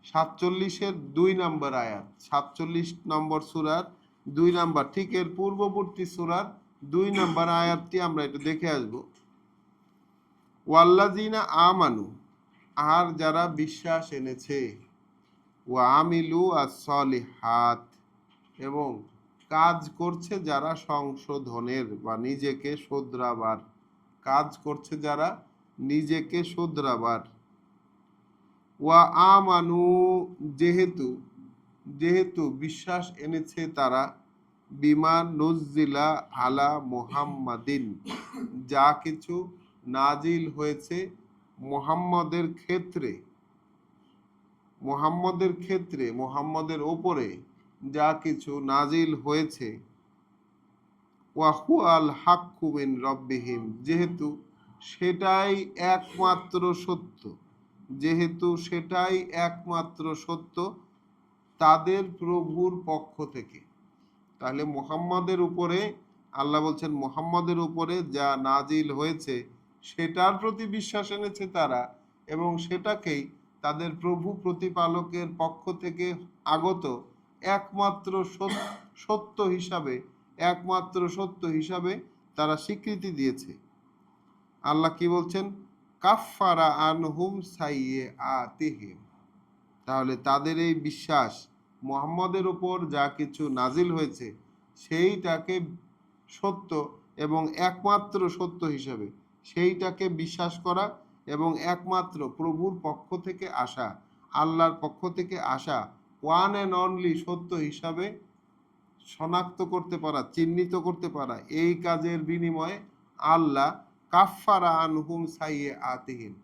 Speaker 1: 47-এর 2 নম্বর আয়াত, 47 নম্বর সূরার 2 নম্বর, ঠিক এর পূর্ববর্তী সূরার 2 নম্বর আয়াতটি আমরা একটু দেখে আসব। ওয়াল্লাযিনা আমানু, আর যারা বিশ্বাস এনেছে, ওয়া আমিলু আস-সলিহাত, এবং কাজ করছে যারা সংশোধনের বা নিজেকে শোধরাবার, ওয়া আমানু, যেহেতু বিশ্বাস এনেছে তারা, বিমা নুজ্জিলা আলা মুহাম্মাদিন, যা কিছু নাজিল হয়েছে মুহাম্মদের উপরে যা কিছু নাজিল হয়েছে, ওয়া হুয়াল হাক্কু মিন রাব্বিহিম, যেহেতু সেটাই একমাত্র সত্য তাদের প্রভুর পক্ষ থেকে। তাহলে মুহাম্মদের উপরে আল্লাহ বলছেন, মুহাম্মদের উপরে যা নাজিল হয়েছে সেটার প্রতি বিশ্বাস এনেছে তারা, এবং সেটাকেই তাদের প্রভু প্রতিপালকের পক্ষ থেকে আগত একমাত্র সত্য হিসাবে তারা স্বীকৃতি দিয়েছে। আল্লাহ কি বলছেন? কাফফারা আনহুম সাইয়্যাতিহিম, তাহলে তাদের এই বিশ্বাস, মুহাম্মদের উপর যা কিছু নাজিল হয়েছে সেইটাকে সত্য এবং একমাত্র সত্য হিসাবে সেইটাকে বিশ্বাস করা, এবং একমাত্র প্রভুর পক্ষ থেকে আসা, আল্লাহর পক্ষ থেকে আসা ওয়ান অ্যান্ড অনলি সত্য হিসাবে শনাক্ত করতে পারা, চিহ্নিত করতে পারা, এই কাজের বিনিময়ে আল্লাহ কাফফারা আনহুম সাইয়্যাতিহিম,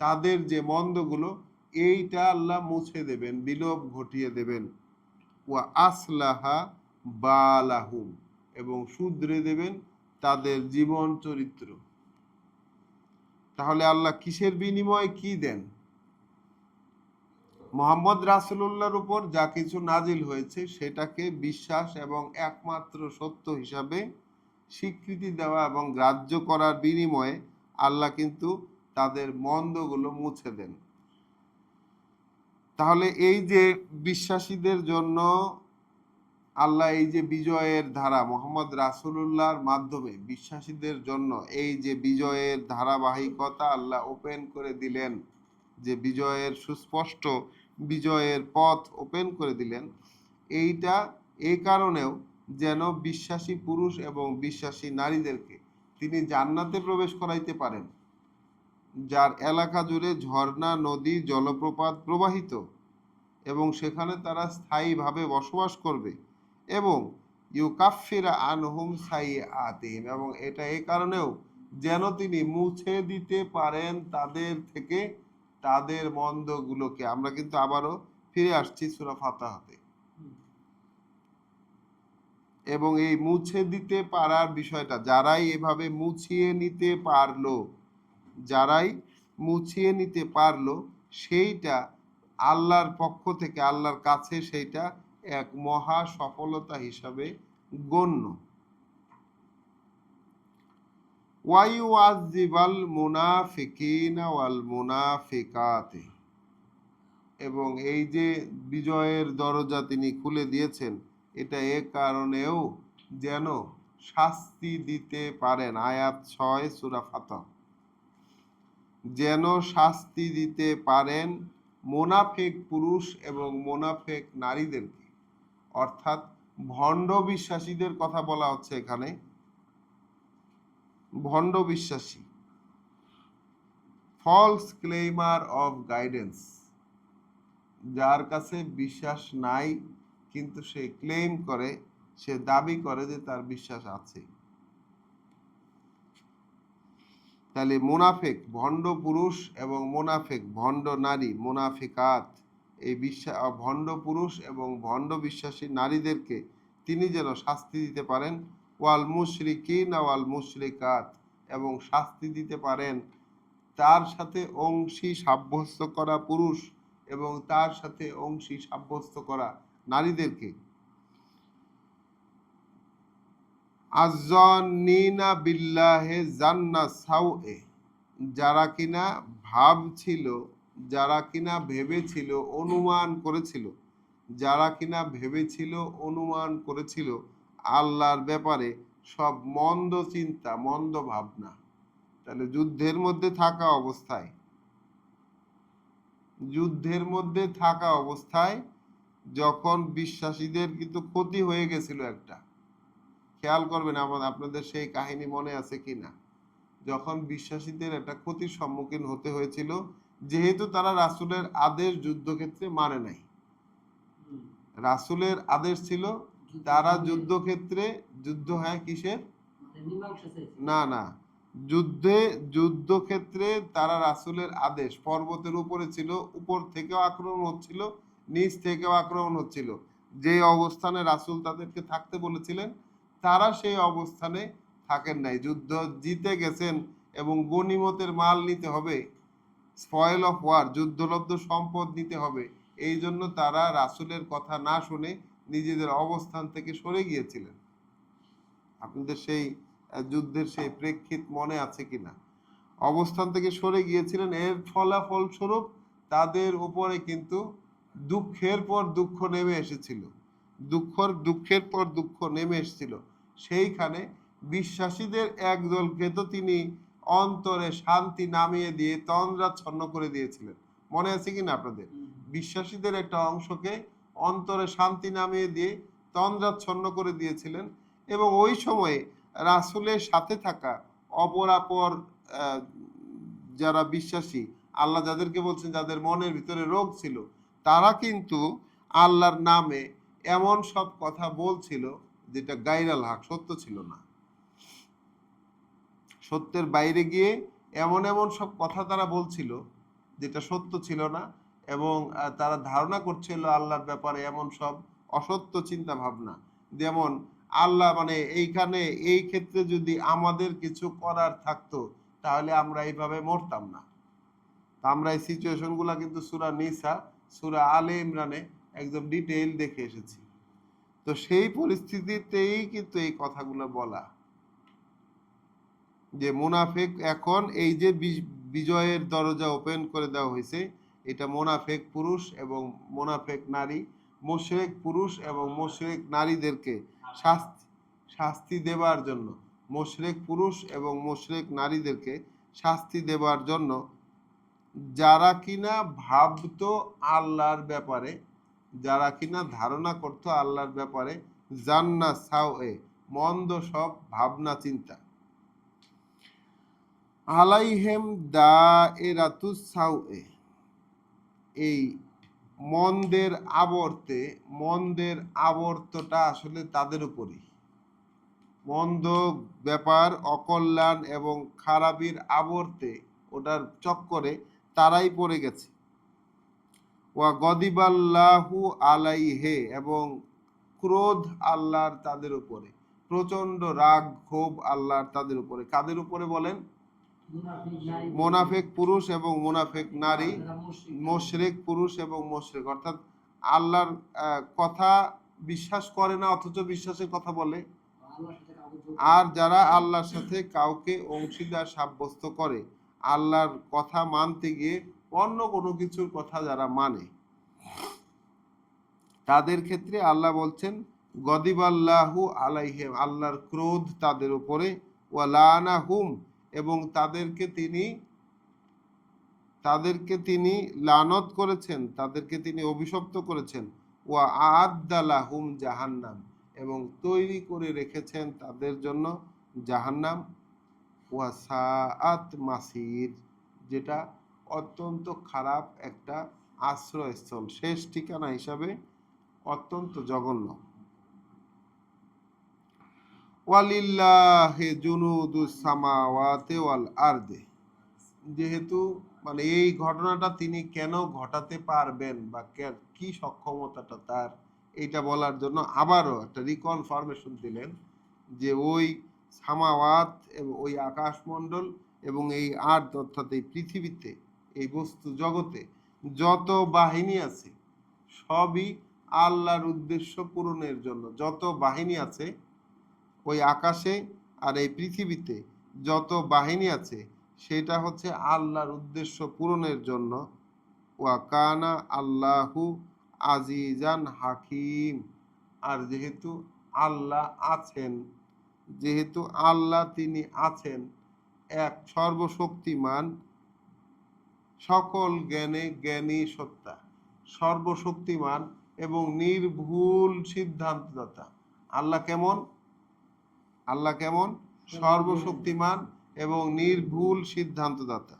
Speaker 1: তাদের যে মন্দগুলো এইটা আল্লাহ মুছে দেবেন, বিলোপ ঘটিয়ে দেবেন। ওয়া আসলাহা বালাহুম, এবং শুধরে দেবেন তাদের জীবন চরিত্র। তাহলে আল্লাহ কিসের বিনিময়ে কি দেন? মুহাম্মদ রাসূলুল্লাহর উপর যা কিছু নাজিল হয়েছে সেটাকে বিশ্বাস এবং একমাত্র সত্য হিসাবে স্বীকৃতি দেওয়া এবং গ্রাহ্য করার বিনিময়ে আল্লাহ কিন্তু তাদের মন্দগুলো মুছে দেন। তাহলে এই যে বিশ্বাসীদের জন্য আল্লাহ এই যে বিজয়ের ধারা মোহাম্মদ রাসূলুল্লাহর মাধ্যমে বিশ্বাসীদের জন্য এই যে বিজয়ের ধারাবাহিকতা আল্লাহ ওপেন করে দিলেন, যে বিজয়ের সুস্পষ্ট বিজয়ের পথ ওপেন করে দিলেন, এইটা এই কারণেও যেন বিশ্বাসী পুরুষ এবং বিশ্বাসী নারীদেরকে তিনি জান্নাতে প্রবেশ করাইতে পারেন, যার এলাকা জুড়ে ঝর্ণা, নদী, জলপ্রপাত প্রবাহিত, এবং সেখানে তারা স্থায়ীভাবে বসবাস করবে, এবং ইউকাফিরা আনহুম সাইয়্যাতিহিম, এবং এটা এই কারণেও যেন তিনি মুছে দিতে পারেন তাদের থেকে তাদের মন্দগুলোকে। আমরা কিন্তু আবারও ফিরে আসছি সূরা ফাতিহাতে, এবং এই মুছে দিতে পারার বিষয়টা যারাই এভাবে মুছিয়ে নিতে পারলো, যারাই মুছিয়ে নিতে পারলো, সেইটা আল্লাহর পক্ষ থেকে আল্লাহর কাছে সেইটা এক মহা সফলতা হিসাবে গণ্য। ওয়াইউআযিবাল মুনাফিকিনা ওয়াল মুনাফিকাতি, এবং এই যে বিজয়ের দরজা তিনি খুলে দিয়েছেন, এটা এ কারণেও যেন শাস্তি দিতে পারেন। আয়াত 6 সূরা ফাতিহা, যেন শাস্তি দিতে পারেন মুনাফিক পুরুষ এবং মুনাফিক নারীদেরকে, অর্থাৎ ভণ্ড বিশ্বাসীদের কথা বলা হচ্ছে এখানে। ভণ্ড বিশ্বাসী, ফলস ক্লেমার অফ গাইডেন্স, যার কাছে বিশ্বাস নাই কিন্তু সে ক্লেম করে, সে দাবি করে যে তার বিশ্বাস আছে। তাহলে মুনাফিক ভণ্ড পুরুষ এবং মুনাফিক ভণ্ড নারী, মুনাফিকাত, এই ভণ্ড পুরুষ এবং ভণ্ড বিশ্বাসী নারীদেরকে তিনি যেন শাস্তি দিতে পারেন। ওয়াল মুশরিকিন ওয়াল মুশরিকাত, এবং শাস্তি দিতে পারেন তার সাথে অংশী সাব্যস্ত করা পুরুষ এবং তার সাথে অংশী সাব্যস্ত করা নারীদেরকে। আযযান্নিনা বিল্লাহি জান্না সাউএ, যারা কিনা ভাবছিল, যারা কিনা ভেবেছিল, অনুমান করেছিল, যারা কিনা ভেবেছিল, অনুমান করেছিল আল্লাহর ব্যাপারে সব মন্দ চিন্তা, মন্দ ভাবনা। তাহলে যুদ্ধের মধ্যে থাকা অবস্থায়, যুদ্ধের মধ্যে থাকা অবস্থায় যখন বিশ্বাসীদের কিন্তু ক্ষতি হয়ে গেছিল একটা, খেয়াল করবেন আপনাদের সেই কাহিনী মনে আছে কিনা, যখন বিশ্বাসীদের একটা ক্ষতির সম্মুখীন হতে হয়েছিল, যেহেতু তারা রাসূলের আদেশ যুদ্ধক্ষেত্রে মানে নাই। রাসূলের আদেশ ছিল তারা যুদ্ধক্ষেত্রে, যুদ্ধ হয় কিসের, না না, যুদ্ধক্ষেত্রে তারা রাসূলের আদেশ, পর্বতের উপরে ছিল, উপর থেকেও আক্রমণ হচ্ছিল, নিচ থেকেও আক্রমণ হচ্ছিল, যে অবস্থানে রাসূল তাদেরকে থাকতে বলেছিলেন তারা সেই অবস্থানে থাকেন নাই। যুদ্ধ জিতে গেছেন এবং গনিমতের মাল নিতে হবে, স্পয়েল অফ ওয়ার, যুদ্ধলব্ধ সম্পদ নিতে হবে, এই জন্য তারা রাসূলের কথা না শুনে নিজেদের অবস্থান থেকে সরে গিয়েছিলেন। আপনাদের সেই যুদ্ধের সেই প্রেক্ষিত মনে আছে কিনা? অবস্থান থেকে সরে গিয়েছিলেন, এর ফলাফল স্বরূপ তাদের উপরে কিন্তু দুঃখের পর দুঃখ নেমে এসেছিল, দুঃখের পর দুঃখ নেমে এসেছিল। সেইখানে বিশ্বাসীদের একদলকে তো তিনি অন্তরে শান্তি নামিয়ে দিয়ে তন্দ্রাচ্ছন্ন করে দিয়েছিলেন, মনে আছে কিনা আপনাদের? বিশ্বাসীদের একটা অংশকে অন্তরে শান্তি নামিয়ে দিয়ে তন্দ্রাচ্ছন্ন করে দিয়েছিলেন, এবং ওই সময়ে রাসূলের সাথে থাকা অপরাপর যারা বিশ্বাসী, আল্লাহ যাদেরকে বলছেন যাদের মনের ভিতরে রোগ ছিল, তারা কিন্তু আল্লাহর নামে এমন সব কথা বলছিল যেটা গায়রাল হক, সত্য ছিল না। সত্যের বাইরে গিয়ে এমন এমন সব কথা তারা বলছিল যেটা সত্য ছিল না, এবং তারা ধারণা করছিল আল্লাহর ব্যাপারে এমন সব অসত্য চিন্তা ভাবনা, যেমন আল্লাহ মানে এইখানে এই ক্ষেত্রে যদি আমাদের কিছু করার থাকতো তাহলে আমরা এইভাবে মরতাম না। আমরা এই সিচুয়েশনগুলো কিন্তু সূরা নিসা, সূরা আলে ইমরানে একদম ডিটেইল দেখে এসেছি। তো সেই পরিস্থিতিতেই কিন্তু এই কথাগুলো বলা, যে মুনাফিক এখন এই যে বিজয়ের দরজা ওপেন করে দেওয়া হয়েছে, এটা মুনাফিক পুরুষ এবং মুনাফিক নারী, মুশরিক পুরুষ এবং মুশরিক নারীদেরকে শাস্তি দেবার জন্য, মুশরিক পুরুষ এবং মুশরিক নারীদেরকে শাস্তি দেবার জন্য যারা কিনা ভাবতো আল্লাহর ব্যাপারে, যারা কিনা ধারণা করতো আল্লাহর ব্যাপারে জান্না সাওয়ে, মন্দ সব ভাবনা চিন্তা, আলাইহেম দায়রাতুস সাওয়ে, এই মন্দের আবর্তটা আসলে তাদের উপরই, মন্দ ব্যাপার, অকল্যাণ এবং খারাপির আবর্তে, ওটার চক্করে তারাই পড়ে গেছে। ওয়া গদিবাল্লাহু আলাইহে, এবং ক্রোধ আল্লাহর তাদের উপরে, প্রচন্ড রাগ ক্ষোভ আল্লাহর তাদের উপরে। কাদের উপরে বলেন? মুনাফিক পুরুষ এবং মুনাফিক নারী, মুশরিক পুরুষ এবং মুশরিক, অর্থাৎ আল্লাহর কথা বিশ্বাস করে না অথচ বিশ্বাসের কথা বলে, আর যারা আল্লাহর সাথে কাউকে অংশীদার সাব্যস্ত করে, আল্লাহর কথা মানতে গিয়ে অন্য কোনো কিছুর কথা যারা মানে, তাদের ক্ষেত্রে আল্লাহ বলছেন গদিবাল্লাহু আলাইহিম, আল্লাহর ক্রোধ তাদের উপরে, ওয়া লানাহুম, এবং তাদেরকে তিনি লানত করেছেন, তাদেরকে তিনি অভিশপ্ত করেছেন, ওয়া আ'আদ্দালাহুম জাহান্নাম, এবং তৈরি করে রেখেছেন তাদের জন্য জাহান্নাম, ওয়া সাআত মাসির, যেটা অত্যন্ত খারাপ একটা আশ্রয়স্থল, শেষ ঠিকানা হিসাবে অত্যন্ত জঘন্য। ওয়ালিল্লাহি জুনুদুস সামাওয়াতি ওয়াল আরদি, যেহেতু মানে এই ঘটনাটা তিনি কেন ঘটাতে পারবেন বা কি সক্ষমতাটা তার, এইটা বলার জন্য আবারও একটা রিকনফার্মেশন দিলেন যে ওই সামাওয়াত এবং ওই আকাশমণ্ডল এবং এই আর্থ, অর্থাৎ এই পৃথিবীতে, এই বস্তু জগতে যত বাহিনী আছে সবই আল্লাহর উদ্দেশ্য পূরণের জন্য। যত বাহিনী আছে ওই আকাশে আর এই পৃথিবীতে, যত বাহিনী আছে সেটা হচ্ছে আল্লাহর উদ্দেশ্য পূরণের জন্য। ওয়া কানা আল্লাহু আজিজান হাকিম, আর যেহেতু আল্লাহ আছেন, যেহেতু আল্লাহ তিনি আছেন এক সর্বশক্তিমান, সকল জ্ঞানে জ্ঞানী সত্তা, সর্বশক্তিমান এবং নির্ভুল সিদ্ধান্তদাতা। আল্লাহ কেমন? আল্লাহ কেমন? সর্বশক্তিমান এবং নির্ভুল সিদ্ধান্তদাতা।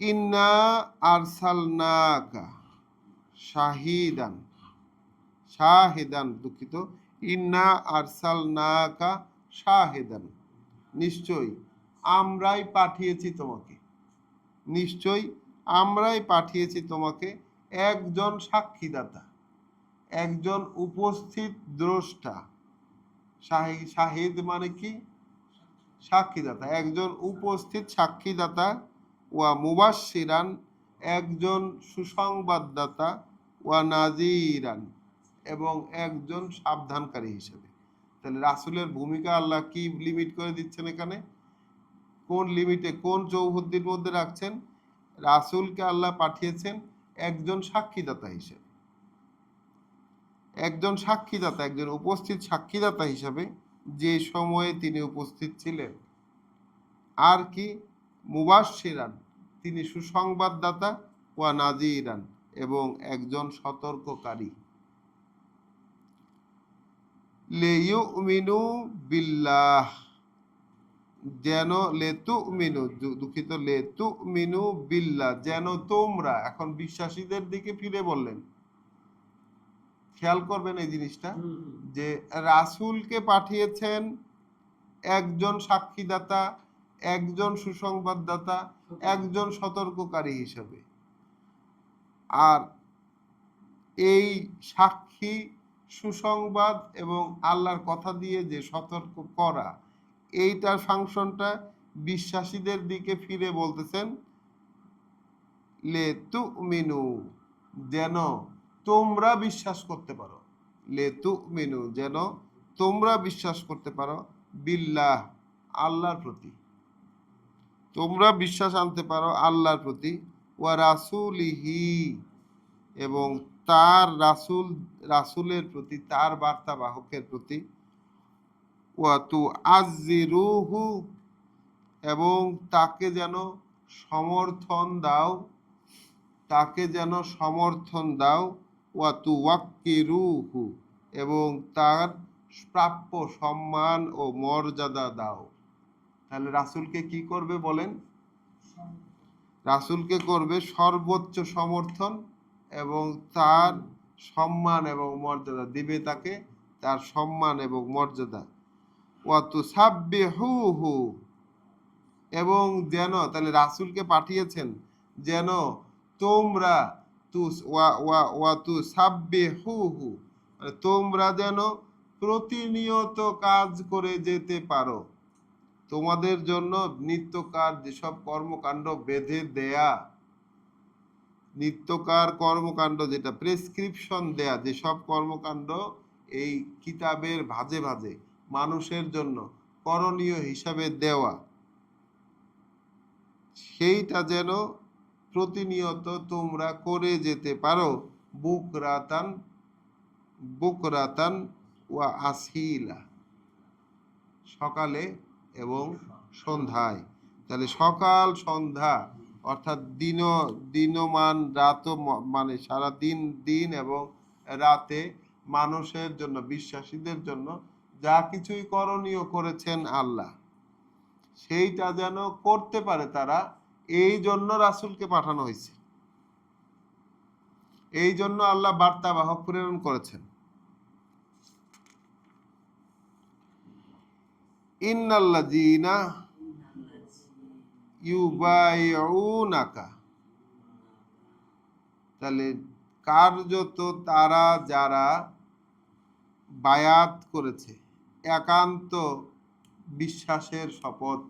Speaker 1: ইন্না আরসালনাকা শাহিদান, দুঃখিত, ইন্না আরসালনাকা শাহিদান, নিশ্চয়ই আমরাই পাঠিয়েছি তোমাকে, নিশ্চয়ই আমরাই পাঠিয়েছি তোমাকে একজন সাক্ষীদাতা, একজন উপস্থিত দ্রষ্টা। শাহিদ মানে কি? সাক্ষীদাতা, একজন উপস্থিত সাক্ষীদাতা। ওয়া মুবাশশিরান, একজন সুসংবাদদাতা। ওয়া নাযিরান, এবং একজন সাবধানকারী হিসেবে। তাহলে রাসূলের ভূমিকা আল্লাহ কি লিমিট করে দিচ্ছেন এখানে? কোন লিমিটে, কোন চৌহদ্দির মধ্যে রাখছেন? রাসূলকে আল্লাহ পাঠিয়েছেন একজন সাক্ষীদাতা হিসেবে, একজন সাক্ষীদাতা, একজন উপস্থিত সাক্ষীদাতা হিসাবে, যে সময়ে তিনি উপস্থিত ছিলেন। আর কি? মুবাশশিরান, তিনি সুসংবাদদাতা। ওয়া নাযিরান, এবং একজন সতর্ককারী। লিয়ুমিনু বিল্লাহ, যেন লেতুমিনু, দুঃখিত, লেতুমিনু বিল্লাহ, যেন তোমরা, এখন বিশ্বাসীদের দিকে ফিরে বললেন, খেয়াল করবেন এই জিনিসটা, যে রাসূলকে পাঠিয়েছেন একজন সাক্ষীদাতা, একজন সুসংবাদদাতা, একজন সতর্ককারী হিসেবে। আর এই সাক্ষী, সুসংবাদ এবং আল্লাহর কথা দিয়ে যে সতর্ক করা, এইটার ফাংশনটা বিশ্বাসীদের দিকে ফিরে বলতেছেন লেতুমিনু, যেন তোমরা বিশ্বাস করতে পারো। লেতুমিনু, যেন তোমরা বিশ্বাস করতে পারো। বিল্লাহ, আল্লাহর প্রতি। তোমরা বিশ্বাস আনতে পারো আল্লাহর প্রতি, ওয়া রাসূলিহি, এবং তার রাসূলের প্রতি, তার বার্তাবাহকের প্রতি, ওয়া তুআজ্জিরুহু, এবং তাকে যেন সমর্থন দাও, তাকে যেন সমর্থন দাও, ওয়া তুওয়াক্কিরুহু, এবং তার প্রাপ্য সম্মান ও মর্যাদা দাও। তাহলে রাসূলকে কি করবে বলেন? রাসূলকে করবে সর্বোচ্চ সমর্থন এবং তার সম্মান এবং মর্যাদা দিবে, তাকে তার সম্মান এবং মর্যাদা। ওয়া তুসাব্বিহুহু, এবং যেন, তাহলে রাসূলকে পাঠিয়েছেন যেন তোমরা তুসাব্বিহুহু, তোমরা যেন প্রতিনিয়ত কাজ করে যেতে পারো। তোমাদের জন্য নিত্যকার যেসব কর্মকাণ্ড বেঁধে দেয়া, নিত্যকার কর্মকাণ্ড, যেটা প্রেসক্রিপশন দেয়া, যেসব কর্মকাণ্ড এই কিতাবের ভাজে ভাজে মানুষের জন্য করণীয় হিসাবে দেওয়া, সেইটা যেন প্রতিনিয়ত তোমরা করে যেতে পারো। বুকরাতান বুকরাতান ওয়া আসিলা, সকালে এবং সন্ধ্যায়। তাহলে সকাল সন্ধ্যা অর্থাৎ দিনমান রাত, মানে সারা দিন এবং রাতে মানুষের জন্য, বিশ্বাসীদের জন্য যা কিছুই করণীয় করেছেন আল্লাহ, সেইটা যেন করতে পারে তারা, এই জন্য রাসূলকে পাঠানো হয়েছে, এই জন্য আল্লাহ বার্তাবাহক প্রেরণ করেছেন। ইন্নাল্লাযীনা ইউবাইউনাকা, তাহলে কার্যত তারা যারা বায়াত করেছে, একান্ত বিশ্বাসের শপথ,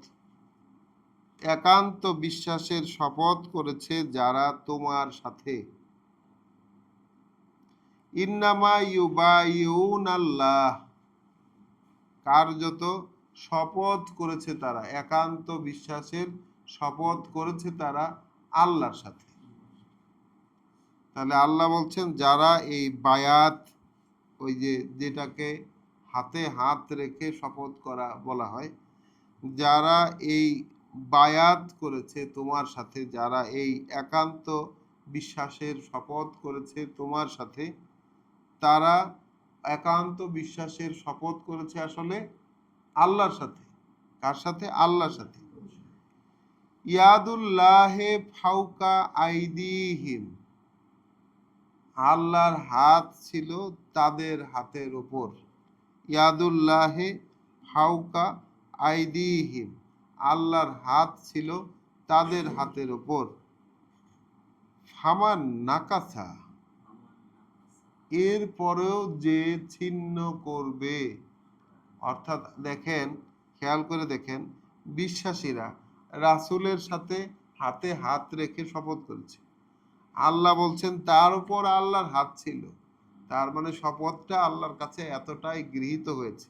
Speaker 1: একান্ত বিশ্বাসের শপথ করেছে যারা তোমার সাথে। ইন্নামা ইউবাইউনাল্লাহ, কার্যত শপথ করেছে তারা, একান্ত বিশ্বাসের শপথ করেছে তারা আল্লাহর সাথে। তাহলে আল্লাহ বলছেন যারা এই বায়াত, ওই যেটাকে হাতে হাত রেখে শপথ করা বলা হয়, যারা এই বায়াত করেছে তোমার সাথে, যারা এই একান্ত বিশ্বাসের শপথ করেছে তোমার সাথে, তারা একান্ত বিশ্বাসের শপথ করেছে আসলে আল্লাহর সাথে। কার সাথে? আল্লাহর সাথে। ইয়াদুল্লাহে ফাওকা আইদিহিম, আল্লাহর হাত ছিল তাদের হাতের উপর। ইয়াদুল্লাহে ফাওকা আইদিহিম, আল্লাহর হাত ছিল তাদের হাতের উপর। ফামান নাকাসা, এর পরেও যে ছিন্ন করবে, অর্থাৎ দেখেন, খেয়াল করে দেখেন, বিশ্বাসীরা রাসূলের সাথে হাতে হাত রেখে শপথ করেছে। আল্লাহ বলছেন তার উপর আল্লাহর হাত ছিল, তার মানে শপথটা আল্লাহর কাছে এতটাই গৃহীত হয়েছে।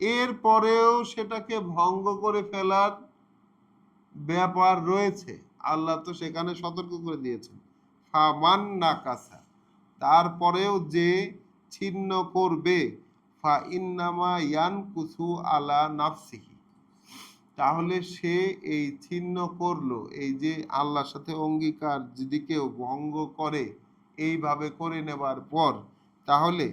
Speaker 1: এর পরেও সেটাকে ভঙ্গ করে ফেলার ব্যাপার রয়েছে, আল্লাহ তো সেখানে সতর্ক করে দিয়েছেন। ফামান নাকাসা, তারপরেও যে ছিন্ন করবে, ফা ইন্নামা ইয়ানকুসু আলা নাফসিহি, তাহলে সে এই ছিন্ন করলো, এই যে আল্লাহর সাথে অঙ্গীকার যদি কেউ ভঙ্গ করে এইভাবে করে নেবার পর, তাহলে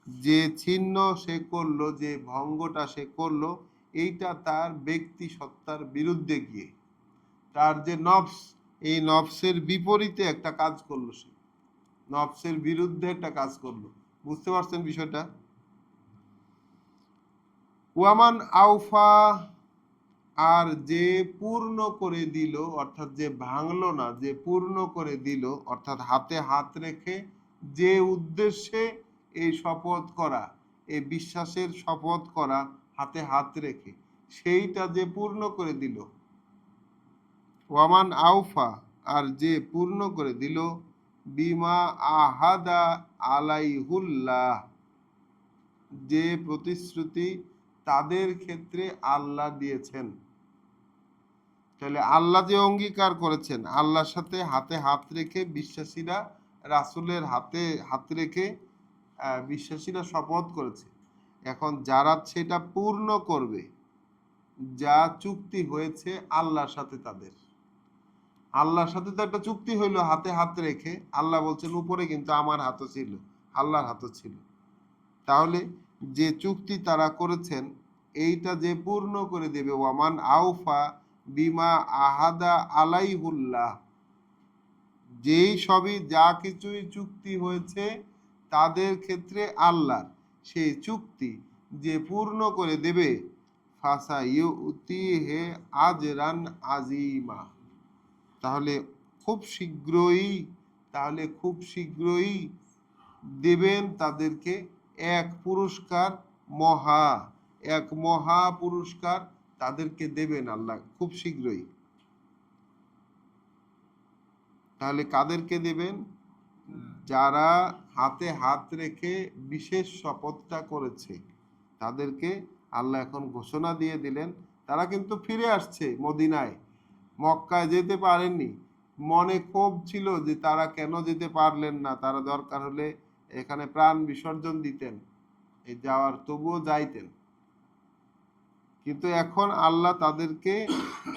Speaker 1: যে ছিন্ন সে করলো, যে ভঙ্গটা সে করলো, এইটা তার ব্যক্তি সত্তার বিরুদ্ধে গিয়ে, তার যে নফস, এই নফসের বিপরীতে একটা কাজ করলো, সে নফসের বিরুদ্ধে একটা কাজ করলো। বুঝতে পারছেন বিষয়টা? ওয়ামান আউফা, আর যে পূর্ণ করে দিল, অর্থাৎ যে ভাঙলো না, যে পূর্ণ করে দিল, অর্থাৎ হাতে হাত রেখে যে উদ্দেশ্যে এই শপথ করা, এই বিশ্বাসের শপথ করা হাতে হাত রেখে, সেইটা যে পূর্ণ করে দিল। ওয়ামান আউফা, আর যে পূর্ণ করে দিল, বিমা আহাদা আলাইহুল্লাহ, যে প্রতিশ্রুতি তাদের ক্ষেত্রে আল্লাহ দিয়েছেন। তাহলে আল্লাহ যে অঙ্গীকার করেছেন, আল্লাহর সাথে হাতে হাত রেখে বিশ্বাসীরা রাসূলের হাতে হাত রেখে বিশ্বাসীরা শপথ করেছে। এখন যারা সেটা পূর্ণ করবে, যা চুক্তি হয়েছে আল্লাহর সাথে তাদের, আল্লাহর সাথে তো একটা চুক্তি হইলো হাতে হাত রেখে, আল্লাহ বলছেন উপরে কিন্তু আমার হাতও ছিল, আল্লাহর হাতও ছিল। তাহলে যে চুক্তি তারা করেছেন এইটা যে পূর্ণ করে দেবে, ওয়ামান আউফা বিমা আহাদা আলাইহুল্লাহ, যেই সবই যা কিছুই চুক্তি হয়েছে তাদের ক্ষেত্রে আল্লাহ সেই চুক্তি যে পূর্ণ করে দেবে, ফাসা ইউতিহি আজরান আজিমা, তাহলে খুব শীঘ্রই, তাহলে খুব শীঘ্রই দেবেন তাদেরকে এক পুরস্কার, মহা, এক মহা পুরস্কার তাদেরকে দেবেন আল্লাহ খুব শীঘ্রই। তাহলে কাদেরকে দেবেন? যারা হাতে হাত রেখে বিশেষ শপথটা করেছে তাদেরকে আল্লাহ এখন ঘোষণা দিয়ে দিলেন। তারা কিন্তু ফিরে আসছে মদিনায়, মক্কায় যেতে পারেননি। মনে ক্ষোভ ছিল যে তারা কেন যেতে পারলেন না, তারা দরকার হলে এখানে প্রাণ বিসর্জন দিতেন, এই যাওয়ার তবুও যাইতেন। কিন্তু এখন আল্লাহ তাদেরকে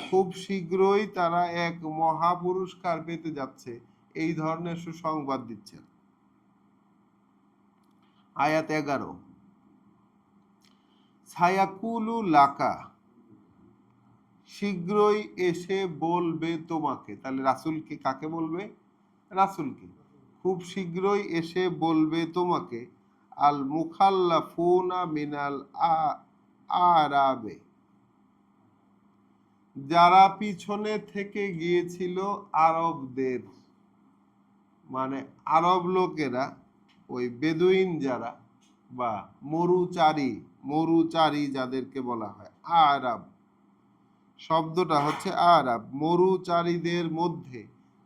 Speaker 1: খুব শীঘ্রই তারা এক মহা পুরস্কার পেতে যাচ্ছে এই ধরনের সুসংবাদ দিচ্ছেন। আয়াত 11, সায়াকুলু লাকা, শীঘ্রই এসে বলবে তোমাকে। তাহলে রাসূলকে কাকে বলবে? রাসূলকে। খুব শীঘ্রই এসে বলবে তোমাকে আল মুখাল্লাফুনা মিনাল আরাবে, যারা পিছনে থেকে গিয়েছিল আরবদের, মানে আরব লোকেরা, ওই বেদুইন যারা বা মরুচারী, মরুচারী যাদেরকে বলা হয় আরব, শব্দটা হচ্ছে আরব, মরুচারীদের মধ্যে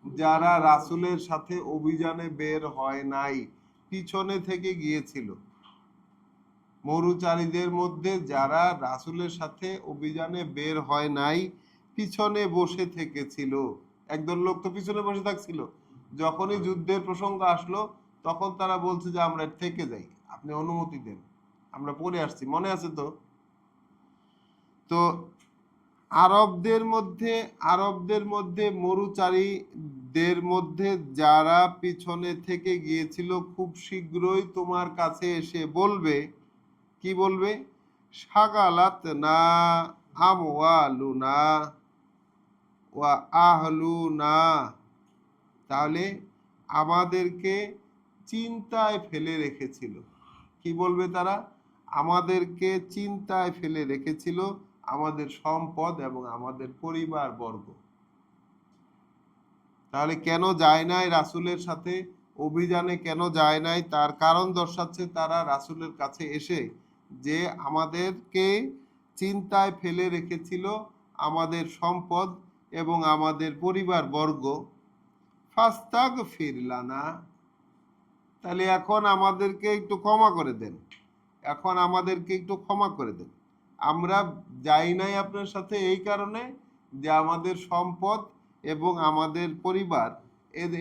Speaker 1: যারা রাসূলের সাথে অভিযানে বের হয় নাই, পিছনে থেকে গিয়েছিল। মরুচারীদের মধ্যে যারা রাসূলের সাথে অভিযানে বের হয় নাই, পিছনে বসে থেকেছিল। একদল লোক তো পিছনে বসে থাকছিল, যখনই যুদ্ধের প্রসঙ্গ আসলো তখন তারা বলছে যে আমরা থেকে যাই, আপনি অনুমতি দেন, আমরা পরে আসছি, মনে আছে তো? তো আরবদের মধ্যে মরুচারীদের মধ্যে যারা পিছনে থেকে গিয়েছিল খুব শীঘ্রই তোমার কাছে এসে বলবে, কি বলবে? শাগালাত না আমওয়ালুনা ওয়া আহলুনা, তাহলে আমাদেরকে চিন্তায় ফেলে রেখেছিল। কি বলবে তারা? আমাদেরকে চিন্তায় ফেলে রেখেছিল আমাদের সম্পদ এবং আমাদের পরিবার বর্গ। তাহলে কেন যায় নাই রাসূলের সাথে অভিযানে, কেন যায় নাই তার কারণ দর্শাচ্ছে তারা রাসূলের কাছে এসে, যে আমাদেরকে চিন্তায় ফেলে রেখেছিল আমাদের সম্পদ এবং আমাদের পরিবার বর্গ। ফাস্তাগফির লানা, তাহলে এখন আমাদেরকে একটু ক্ষমা করে দেন, এখন আমাদেরকে একটু ক্ষমা করে দেন। আমরা যাই নাই আপনার সাথে এই কারণে যে আমাদের সম্পদ এবং আমাদের পরিবার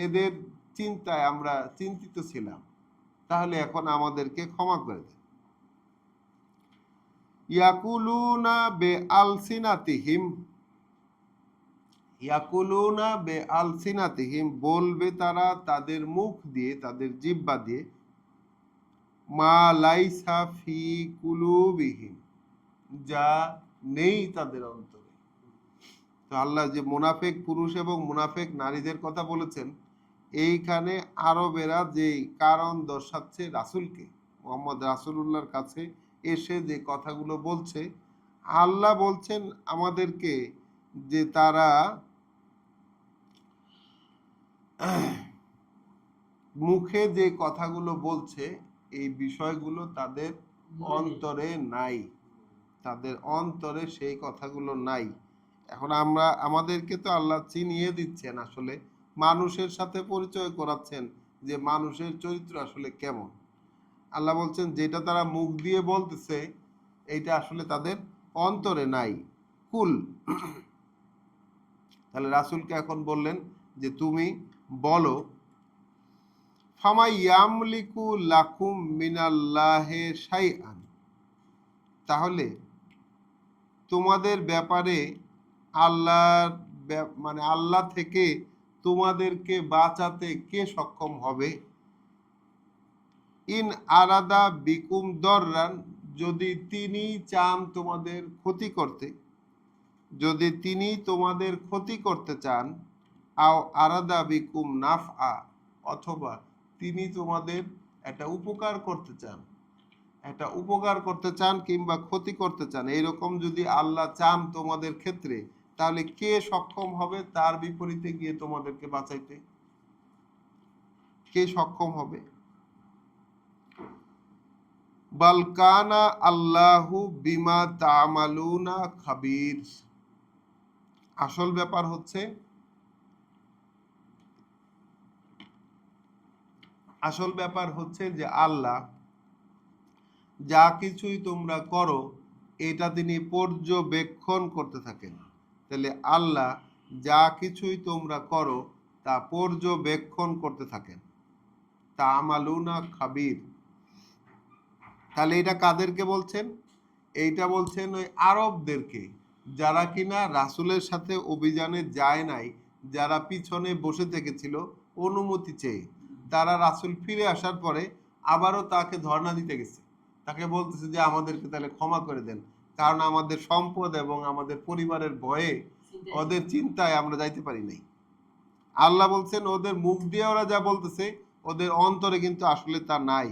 Speaker 1: এদের চিন্তায় আমরা চিন্তিত ছিলাম, তাহলে এখন আমাদেরকে ক্ষমা করে দেন। ইয়াকুলুনা বে আলসিনাতিহিম, ইয়াকুলুনা বে আলসিনাতিহিম, বলবে তারা তাদের মুখ দিয়ে, তাদের জিহ্বা দিয়ে, মা লাইসা ফি কুলুবিহিম, যা নেই তাদের অন্তরে। তো আল্লাহ যে মুনাফিক পুরুষ এবং মুনাফিক নারীদের কথা বলেছেন, এইখানে আরবেরা যে কারণ দর্শাচ্ছে রাসূলকে, মোহাম্মদ রাসূলুল্লাহর কাছে এসে যে কথাগুলো বলছে, আল্লাহ বলছেন আমাদেরকে যে তারা মুখে যে কথাগুলো বলছে এই বিষয়গুলো তাদের অন্তরে নাই, তাদের অন্তরে সেই কথাগুলো নাই। এখন আমাদেরকে তো আল্লাহ চিনিয়ে দিচ্ছেন, আসলে মানুষের সাথে পরিচয় করাচ্ছেন যে মানুষের চরিত্র আসলে কেমন। আল্লাহ বলছেন যেটা তারা মুখ দিয়ে বলতেছে এইটা আসলে তাদের অন্তরে নাই। কুল, তাহলে রাসূলকে এখন বললেন যে তুমি বলো, ফামা ইয়ামলিকু লাকুম মিনাল্লাহি শাইআন, তাহলে তোমাদের ব্যাপারে আল্লাহর মানে আল্লাহ থেকে তোমাদেরকে বাঁচাতে কে সক্ষম হবে? ইন আরাদা বিকুম দররান, যদি তিনি চান তোমাদের ক্ষতি করতে, যদি তিনি তোমাদের ক্ষতি করতে চান, আও আরাদা বিকুম নাফআ, অথবা তিনি তোমাদের একটা উপকার করতে চান, একটা উপকার করতে চান কিংবা ক্ষতি করতে চান, এইরকম যদি আল্লাহ চান তোমাদের ক্ষেত্রে, তাহলে কে সক্ষম হবে তার বিপরীতে গিয়ে তোমাদেরকে বাঁচাইতে? কে সক্ষম হবে? বালকানা আল্লাহু বিমা তামালুনা খাবির, আসল ব্যাপার হচ্ছে, আসল ব্যাপার হচ্ছে যে আল্লাহ যা কিছুই তোমরা করো এটা তিনি পর্যবেক্ষণ করতে থাকেন। তাহলে আল্লাহ যা কিছুই তোমরা করো তা পর্যবেক্ষণ করতে থাকেন। তামালুনা খাবির, তাহলে এটা কাদেরকে বলছেন? এইটা বলছেন ওই আরবদেরকে, যারা কিনা রাসূলের সাথে অভিযানে যায় নাই, যারা পিছনে বসে থেকেছিল অনুমতি চেয়ে। তারা রাসূল ফিরে আসার পরে আবারও তাকে ধর্ণা দিতে গেছে, তাকে বলতেছে যে আমাদেরকে তাহলে ক্ষমা করে দেন, কারণ আমাদের সম্পদ এবং আমাদের পরিবারের ভয়ে, ওদের চিন্তায় আমরা যাইতে পারি নাই। আল্লাহ বলছেন ওদের মুখ দিয়ে ওরা যা বলতেছে, ওদের অন্তরে কিন্তু আসলে তা নাই।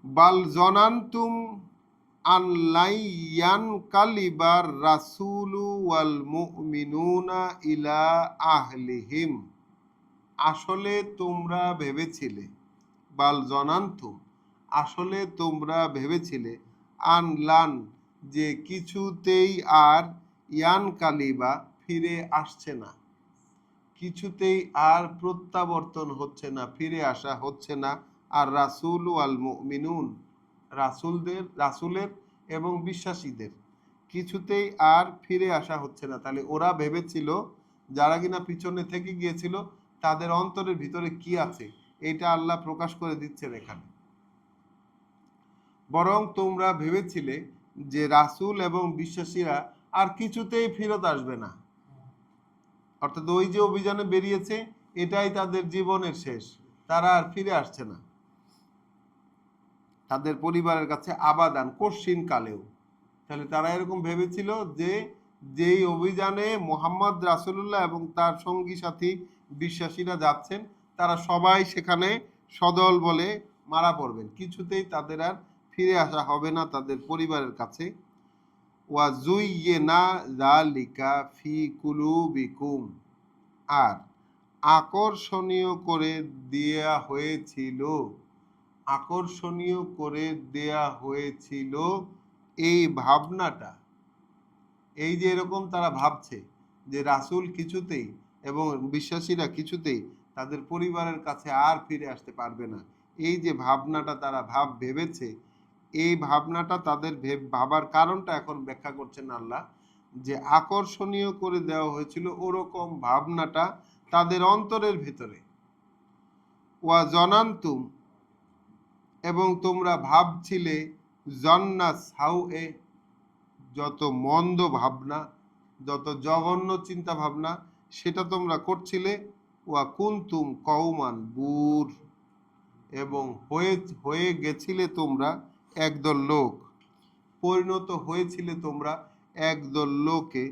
Speaker 1: বাল জনান্তুম আন লাইয়ান কালিবার রাসূলু ওয়াল মুমিনুনা ইলা আহলিহিম, আসলে তোমরা ভেবেছিলে, বাল জনান্তুম, আসলে তোমরা ভেবেছিলে, আন লান, যে কিছুতেই আর ইয়ান কালিবা, ফিরে আসছে না, কিছুতেই আর প্রত্যাবর্তন হচ্ছে না, ফিরে আসা হচ্ছে না, আর রাসূল ওয়াল মুমিনুন, রাসূলের এবং বিশ্বাসীদের কিছুতেই আর ফিরে আসা হচ্ছে না। তাহলে ওরা ভেবেছিল, যারা কিনা পিছনে থেকে গিয়েছিল, তাদের অন্তরের ভিতরে কি আছে এটা আল্লাহ প্রকাশ করে দিচ্ছেন এখানে। বরং তোমরা ভেবেছিলে যে রাসূল এবং বিশ্বাসীরা আর কিছুতেই ফেরত আসবে না, অর্থাৎ ওই যে অভিযানে বেরিয়েছে এটাই তাদের জীবনের শেষ, তারা আর ফিরে আসছে না তাদের পরিবারের কাছে আবাদান, কশিন কালেও। তাহলে তারা এরকম ভেবেছিল যে যেই অভিযানে মোহাম্মদ রাসূলুল্লাহ এবং তার সঙ্গী সাথী বিশ্বাসীরা যাচ্ছেন, তারা সবাই সেখানে সদল বলে মারা পড়বেন, কিছুতেই তাদের আর ফিরে আসা হবে না তাদের পরিবারের কাছে। ওয়া যুইয়িনা যালিকা ফি কুলুবিকুম, আর আকর্ষণীয় করে দেয়া হয়েছিল, আকর্ষণীয় করে দেয়া হয়েছিল এই ভাবনাটা, এই যে এরকম তারা ভাবছে যে রাসূল কিছুতেই এবং বিশ্বাসীরা কিছুতেই তাদের পরিবারের কাছে আর ফিরে আসতে পারবে না, এই যে ভাবনাটা তারা ভেবেছে, এই ভাবনাটা তাদের ভাবার কারণটা এখন ব্যাখ্যা করছেন আল্লাহ, যে আকর্ষণীয় করে দেওয়া হয়েছিল ওরকম ভাবনাটা তাদের অন্তরের ভিতরে। ওয়া জনান্তুম, এবং তোমরা ভাবছিলে, জন্না সাউ এ, যত মন্দ ভাবনা, যত জঘন্য চিন্তা ভাবনা, সেটা তোমরা করছিলে। ওয়া কুনতুম কওমান বুর, এবং হয়ে গেছিলে তোমরা একদল লোক, পরিণত হয়েছিলে তোমরা একদল লোকে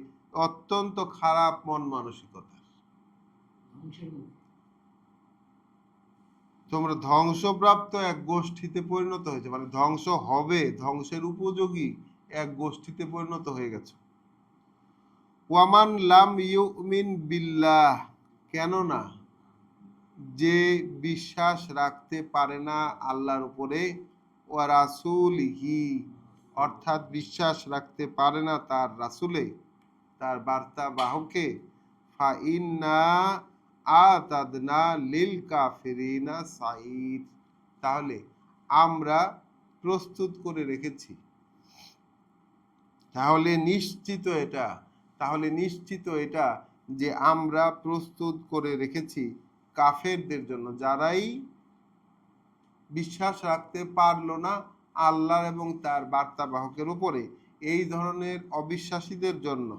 Speaker 1: অত্যন্ত খারাপ মন মানসিকতা। তোমরা ধ্বংসপ্রাপ্ত এক গোষ্ঠীতে পরিণত হয়েছে, মানে ধ্বংস হবে, ধ্বংসের উপযোগী এক গোষ্ঠীতে পরিণত হয়ে গেছে। ওয়ামান লাম ইউমিন বিল্লাহ, কেননা যে বিশ্বাস রাখতে পারে না আল্লাহর উপরে, ওয়া রাসূলিহি, অর্থাৎ বিশ্বাস রাখতে পারে না তার রাসূলে, তার বার্তা বাহকে, ফা ইন্না আতাদনা লিল কাফিরিনা সাঈদ, তাহলে আমরা প্রস্তুত করে রেখেছি তাহলে নিশ্চিত এটা যে আমরা প্রস্তুত করে রেখেছি কাফেরদের জন্য, যারাই বিশ্বাস রাখতে পারলো না আল্লাহর এবং তার বার্তাবাহকের উপরে, এই ধরনের অবিশ্বাসীদের জন্য,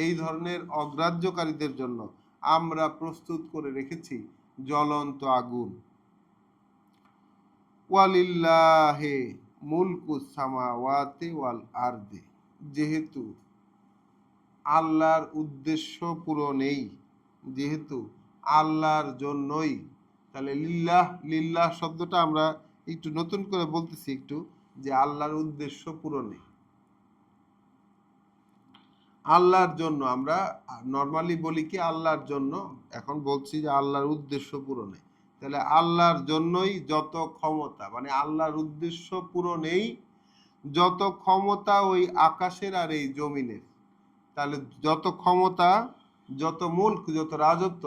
Speaker 1: এই ধরনের অগ্রাহ্যকারীদের জন্য আমরা প্রস্তুত করে রেখেছি জ্বলন্ত আগুন। ওয়ালিল্লাহে মুলকুস সামাওয়াতি ওয়াল আরদি, যেহেতু আল্লাহর উদ্দেশ্য পূরণেই, যেহেতু আল্লাহর জন্যই, তাহলে লিল্লাহ, লিল্লাহ শব্দটা আমরা একটু নতুন করে বলতেছি একটু, যে আল্লাহর উদ্দেশ্য পূরণে, আল্লাহর জন্য। আমরা নর্মালি বলি কি আল্লাহর জন্য, এখন বলছি যে আল্লাহর উদ্দেশ্য পূরণে। তাহলে আল্লাহর জন্যই যত ক্ষমতা, মানে আল্লাহর উদ্দেশ্য পূরণেই যত ক্ষমতা ওই আকাশের আর এই জমিনের, তাহলে যত ক্ষমতা, যত মুলক, যত রাজত্ব,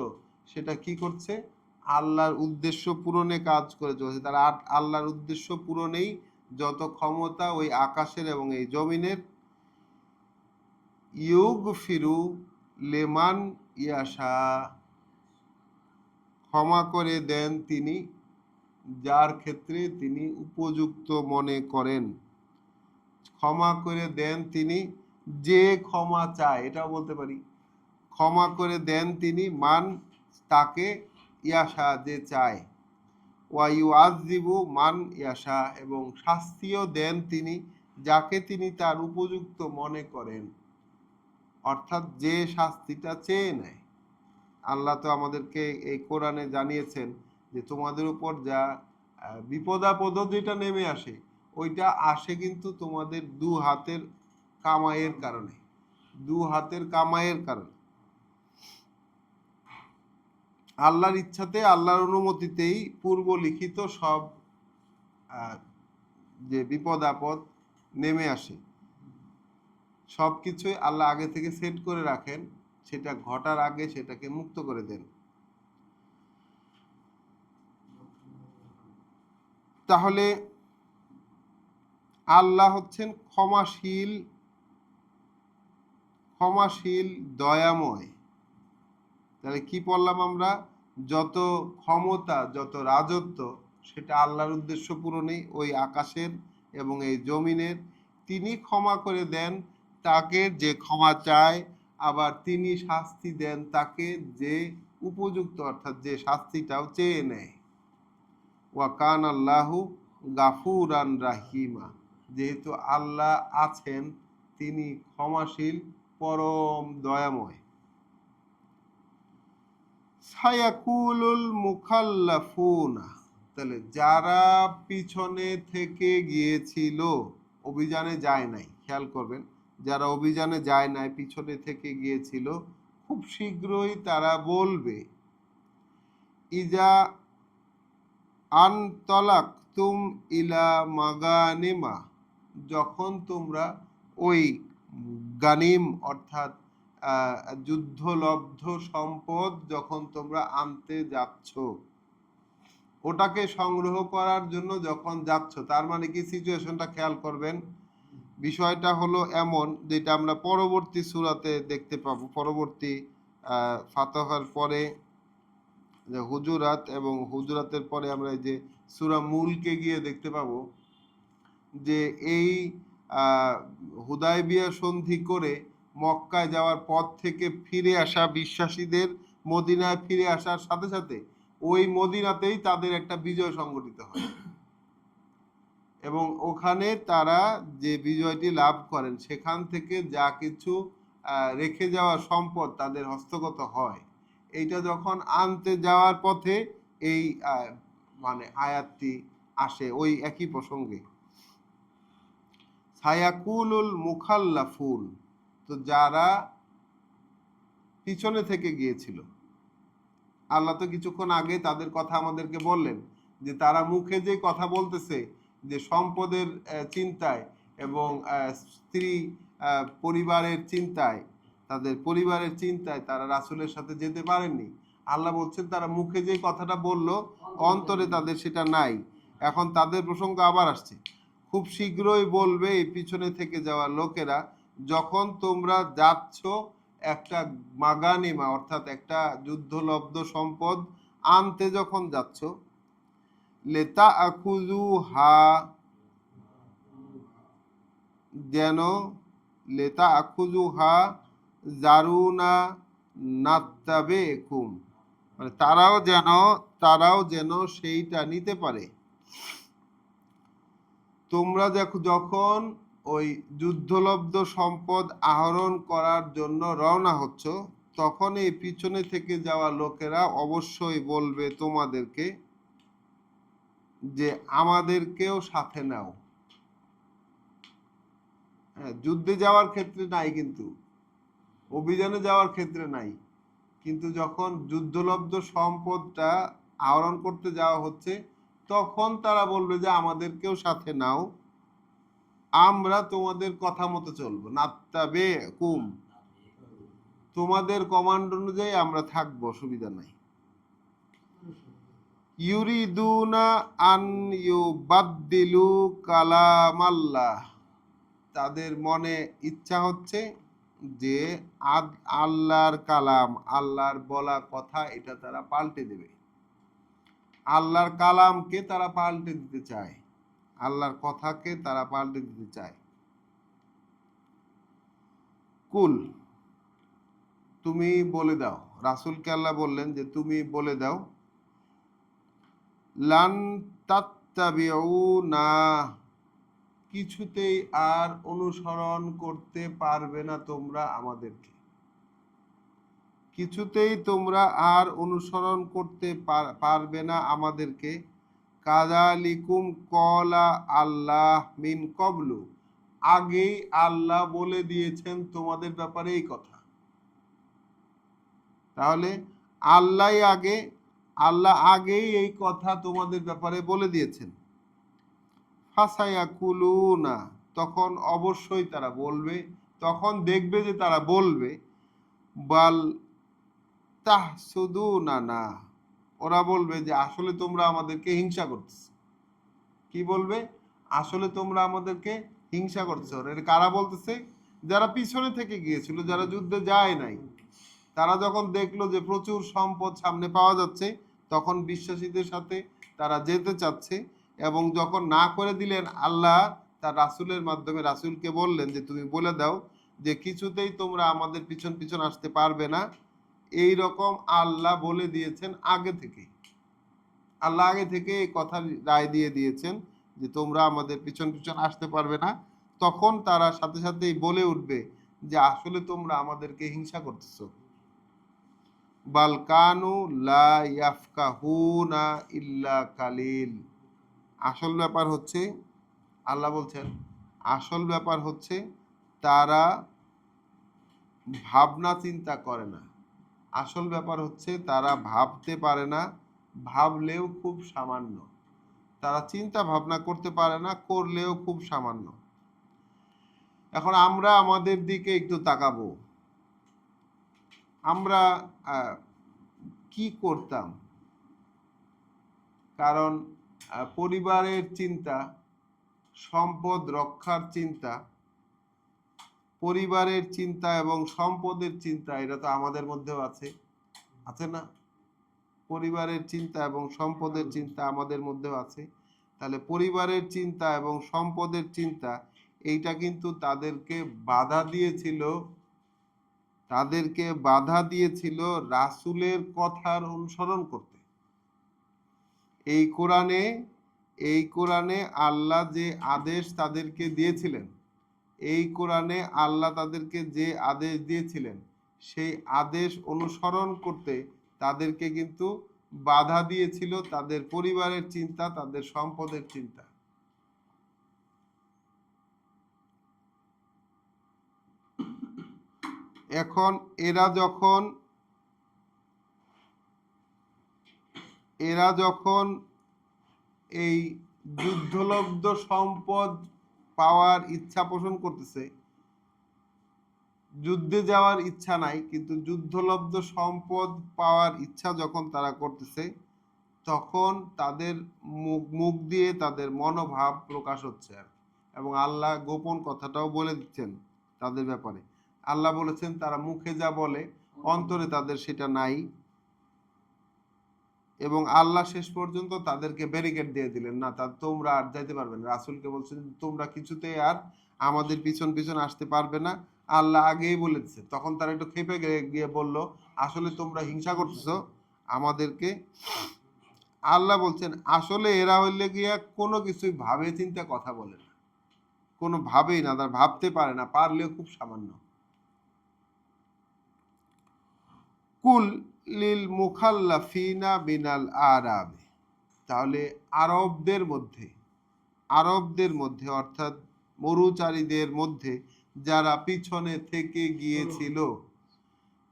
Speaker 1: সেটা কি করছে? আল্লাহর উদ্দেশ্য পূরণে কাজ করে চলছে। তারা আল্লাহর উদ্দেশ্য পূরণেই যত ক্ষমতা ওই আকাশের এবং এই জমিনের। ইউগফিরু লিমান ইয়াশা, ক্ষমা করে দেন তিনি যার ক্ষেত্রে তিনি উপযুক্ত মনে করেন। ক্ষমা করে দেন তিনি যে ক্ষমা চায়, এটাও বলতে পারি। ক্ষমা করে দেন তিনি মান, তাকে, ইয়াশা, যে চায়। ওয়া ইউআযযিবু মান ইয়াশা, এবং শাস্তিও দেন তিনি যাকে তিনি তার উপযুক্ত মনে করেন, অর্থাৎ যে শাস্তিটা চেয়ে নেয়। আল্লাহ তো আমাদেরকে এই কোরআনে জানিয়েছেন যে তোমাদের উপর যা বিপদাপদ যেটা নেমে আসে, ওইটা আসে কিন্তু তোমাদের দু হাতের কামাইয়ের কারণে, দু হাতের কামাইয়ের কারণে। আল্লাহর ইচ্ছাতে, আল্লাহর অনুমতিতেই পূর্ব লিখিত সব যে বিপদ আপদ নেমে আসে, সব কিছুই আল্লাহ আগে থেকে সেট করে রাখেন, সেটা ঘটার আগে সেটাকে মুক্ত করে দেন। তাহলে আল্লাহ হচ্ছেন ক্ষমাশীল, ক্ষমাশীল, দয়াময়। তাহলে কি বললাম আমরা? যত ক্ষমতা, যত রাজত্ব, সেটা আল্লাহর উদ্দেশ্য পূরণেই ওই আকাশের এবং এই জমিনের। তিনি ক্ষমা করে দেন তাকে যে ক্ষমা চায়, আবার তিনি শাস্তি দেন তাকে যে উপযুক্ত, অর্থাৎ যে শাস্তিটাও চেয়ে নেয়। ওয়া কান আল্লাহু গাফুরান রাহিমা, যেহেতু আল্লাহ আছেন তিনি ক্ষমাশীল, পরম দয়াময়। সায়াকুলুল মুখাল্লাফুনা, তাহলে যারা পিছনে থেকে গিয়েছিল, অভিযানে যায় নাই, খেয়াল করবেন, যারা অভিযানে যায় নাই, পিছনে থেকে গিয়েছিল, খুব শীঘ্রই তারা বলবে, ইজা আনতালাকতুম ইলা মাগানিমা, যখন তোমরা ওই গানিম অর্থাৎ যুদ্ধলব্ধ সম্পদ যখন তোমরা আনতে যাচ্ছ, ওটাকে সংগ্রহ করার জন্য যখন যাচ্ছ, তার মানে কি সিচুয়েশনটা খেয়াল করবেন। বিষয়টা হলো এমন, যেটা আমরা পরবর্তী সূরাতে দেখতে পাবো, পরবর্তী ফাতহার পরে যে হুজুরাত, এবং হুজুরাতের পরে আমরা এই যে সূরা মুলকে গিয়ে দেখতে পাবো যে এই হুদায়বিয়া সন্ধি করে মক্কায় যাওয়ার পথ থেকে ফিরে আসা বিশ্বাসীদের মদিনায় ফিরে আসার সাথে সাথে ওই মদিনাতেই তাদের একটা বিজয় সংগঠিত হয়, এবং ওখানে তারা যে বিজয়টি লাভ করেন, সেখান থেকে যা কিছু রেখে যাওয়া সম্পদ তাদের হস্তগত হয়। এইটা যখন আনতে যাওয়ার পথে এই মানে আয়াতটি আসে ওই একই প্রসঙ্গে। সায়াকুলুল মুখাল্লাফুন, তো যারা পিছনে থেকে গিয়েছিল, আল্লাহ তো কিছুক্ষণ আগে তাদের কথা আমাদেরকে বললেন যে তারা মুখে যে কথা বলতেছে যে সম্পদের চিন্তায় এবং স্ত্রী পরিবারের চিন্তায়, তাদের পরিবারের চিন্তায় তারা রাসূলের সাথে যেতে পারেননি। আল্লাহ বলছেন তারা মুখে যে কথাটা বলল, অন্তরে তাদের সেটা নাই। এখন তাদের প্রসঙ্গ আবার আসছে, খুব শীঘ্রই বলবে এই পিছনে থেকে যাওয়া লোকেরা যখন তোমরা যাচ্ছ একটা মাগানিমা অর্থাৎ একটা যুদ্ধলব্ধ সম্পদ আনতে যখন যাচ্ছ, লেতা আখুজু হা যেন লেতা আখুজু হা জারুনা নাত্তাবে কুম, মানে তারাও যেন সেইটা নিতে পারে। তোমরা যখন ওই যুদ্ধলব্ধ সম্পদ আহরণ করার জন্য রওনা হচ্ছ, তখন এই পিছনে থেকে যাওয়া লোকেরা অবশ্যই বলবে তোমাদেরকে যে আমাদেরকেও সাথে নাও। হ্যাঁ, যুদ্ধে যাওয়ার ক্ষেত্রে নাই, কিন্তু অভিযানে যাওয়ার ক্ষেত্রে নাই, কিন্তু যখন যুদ্ধলব্ধ সম্পদটা আহরণ করতে যাওয়া হচ্ছে তখন তারা বলবে যে আমাদেরকেও সাথে নাও, আমরা তোমাদের কথা মতো চলবো, নাত্তাবে কুম, তোমাদের কমান্ড অনুযায়ী আমরা থাকবো, অসুবিধা নাই। ইউরিদুনা আন ইউবাদদিলু কালামাল্লাহ, তাদের মনে ইচ্ছা হচ্ছে যে আল্লাহর কালাম, আল্লাহর বলা কথা, এটা তারা পাল্টে দেবে। আল্লাহর কালামকে তারা পাল্টে দিতে চায়, আল্লাহর কথাকে তারা পাল্টে দিতে চায়। কুল, তুমি বলে দাও, রাসূলকে আল্লাহ বললেন যে তুমি বলে দাও, লান তাত্তাবিউনা, কিছুতেই আর অনুসরণ করতে পারবে না তোমরা আমাদেরকে, কিছুতেই তোমরা আর অনুসরণ করতে পারবে না আমাদেরকে। কাযালিকুম ক্বালা আল্লাহ মিন ক্বাবলু, আগেই আল্লাহ বলে দিয়েছেন তোমাদের ব্যাপারে এই কথা। তাহলে আল্লাহ আগেই এই কথা তোমাদের ব্যাপারে বলে দিয়েছেন। ফাসায়াকুলুনা, তখন অবশ্যই তারা বলবে, তখন দেখবে যে তারা বলবে, বাল তাহসুদুনা না, ওরা বলবে যে আসলে তোমরা আমাদেরকে হিংসা করতেছো। কি বলবে? আসলে তোমরা আমাদেরকে হিংসা করছো। এটা কারা বলতেছে? যারা পিছনে থেকে গিয়েছিল, যারা যুদ্ধে যায় নাই, তারা যখন দেখলো যে প্রচুর সম্পদ সামনে পাওয়া যাচ্ছে, তখন বিশ্বাসীদের সাথে তারা যেতে চাচ্ছে, এবং যখন না করে দিলেন, আল্লাহ তার রাসূলের মাধ্যমে রাসূলকে বললেন যে তুমি বলে দাও যে কিছুতেই তোমরা আমাদের পিছন পিছন আসতে পারবে না। এই রকম আল্লাহ বলে দিয়েছেন আগে থেকে, আল্লাহ আগে থেকে এই কথা রায় দিয়ে দিয়েছেন যে তোমরা আমাদের পিছন পিছন আসতে পারবে না। তখন তারা সাথে সাথেই বলে উঠবে যে আসলে তোমরা আমাদেরকে হিংসা করতেছো। বালকানু লা ইয়াফকাহুনা ইল্লা কালিল, আসল ব্যাপার হচ্ছে, আল্লাহ বলছেন আসল ব্যাপার হচ্ছে তারা ভাবনা চিন্তা করে না। আসল ব্যাপার হচ্ছে তারা ভাবতে পারে না, ভাবলেও খুব সামান্য। তারা চিন্তা ভাবনা করতে পারে না, করলেও খুব সামান্য। এখন আমরা আমাদের দিকে একটু তাকাবো, আমরা কি করতাম। কারণ পরিবারের চিন্তা, সম্পদ রক্ষার চিন্তা, পরিবারের চিন্তা এবং সম্পদের চিন্তা, এটা তো আমাদের মধ্যেও আছে, আছে না? পরিবারের চিন্তা এবং সম্পদের চিন্তা আমাদের মধ্যেও আছে। তাহলে পরিবারের চিন্তা এবং সম্পদের চিন্তা, এইটা কিন্তু তাদেরকে বাধা দিয়েছিল রাসূলের কথার অনুসরণ করতে। এই কোরআনে আল্লাহ যে আদেশ তাদেরকে দিয়েছিলেন, এই কোরআনে আল্লাহ তাদেরকে যে আদেশ দিয়েছিলেন, সেই আদেশ অনুসরণ করতে তাদেরকে কিন্তু বাধা দিয়েছিল তাদের পরিবারের চিন্তা, তাদের সম্পদের চিন্তা। এখন এরা যখন এই যুদ্ধলব্ধ সম্পদ পাওয়ার ইচ্ছা পোষণ করতেছে, যুদ্ধে যাওয়ার ইচ্ছা নাই, কিন্তু যুদ্ধলব্ধ সম্পদ পাওয়ার ইচ্ছা যখন তারা করতেছে, তখন তাদের মুখ দিয়ে তাদের মনোভাব প্রকাশ হচ্ছে, এবং আল্লাহ গোপন কথাটাও বলে দিচ্ছেন তাদের ব্যাপারে। আল্লাহ বলেছেন তারা মুখে যা বলে অন্তরে তাদের সেটা নাই, এবং আল্লাহ শেষ পর্যন্ত তাদেরকে ব্যারিকেড দিয়ে দিলেন, না তা তোমরা আর যাইতে পারবে না। রাসূলকে বলছেন তোমরা কিছুতেই আর আমাদের পিছন পিছন আসতে পারবে না, আল্লাহ আগেই বলেছে। তখন তারা একটু খেপে গিয়ে বলল, আসলে তোমরা হিংসা করতেছো আমাদেরকে। আল্লাহ বলছেন আসলে এরা হইলে গিয়া কোনো কিছুই ভাবে চিন্তা কথা বলে না, কোনো ভাবেই না, তারা ভাবতে পারে না, পারলেও খুব সামান্য। কুল লিল মুখাল্লাফিনা বিনাল আরাব, তাহলে আরবদের মধ্যে অর্থাৎ মরুচারীদের মধ্যে যারা পিছনে থেকে গিয়েছিল,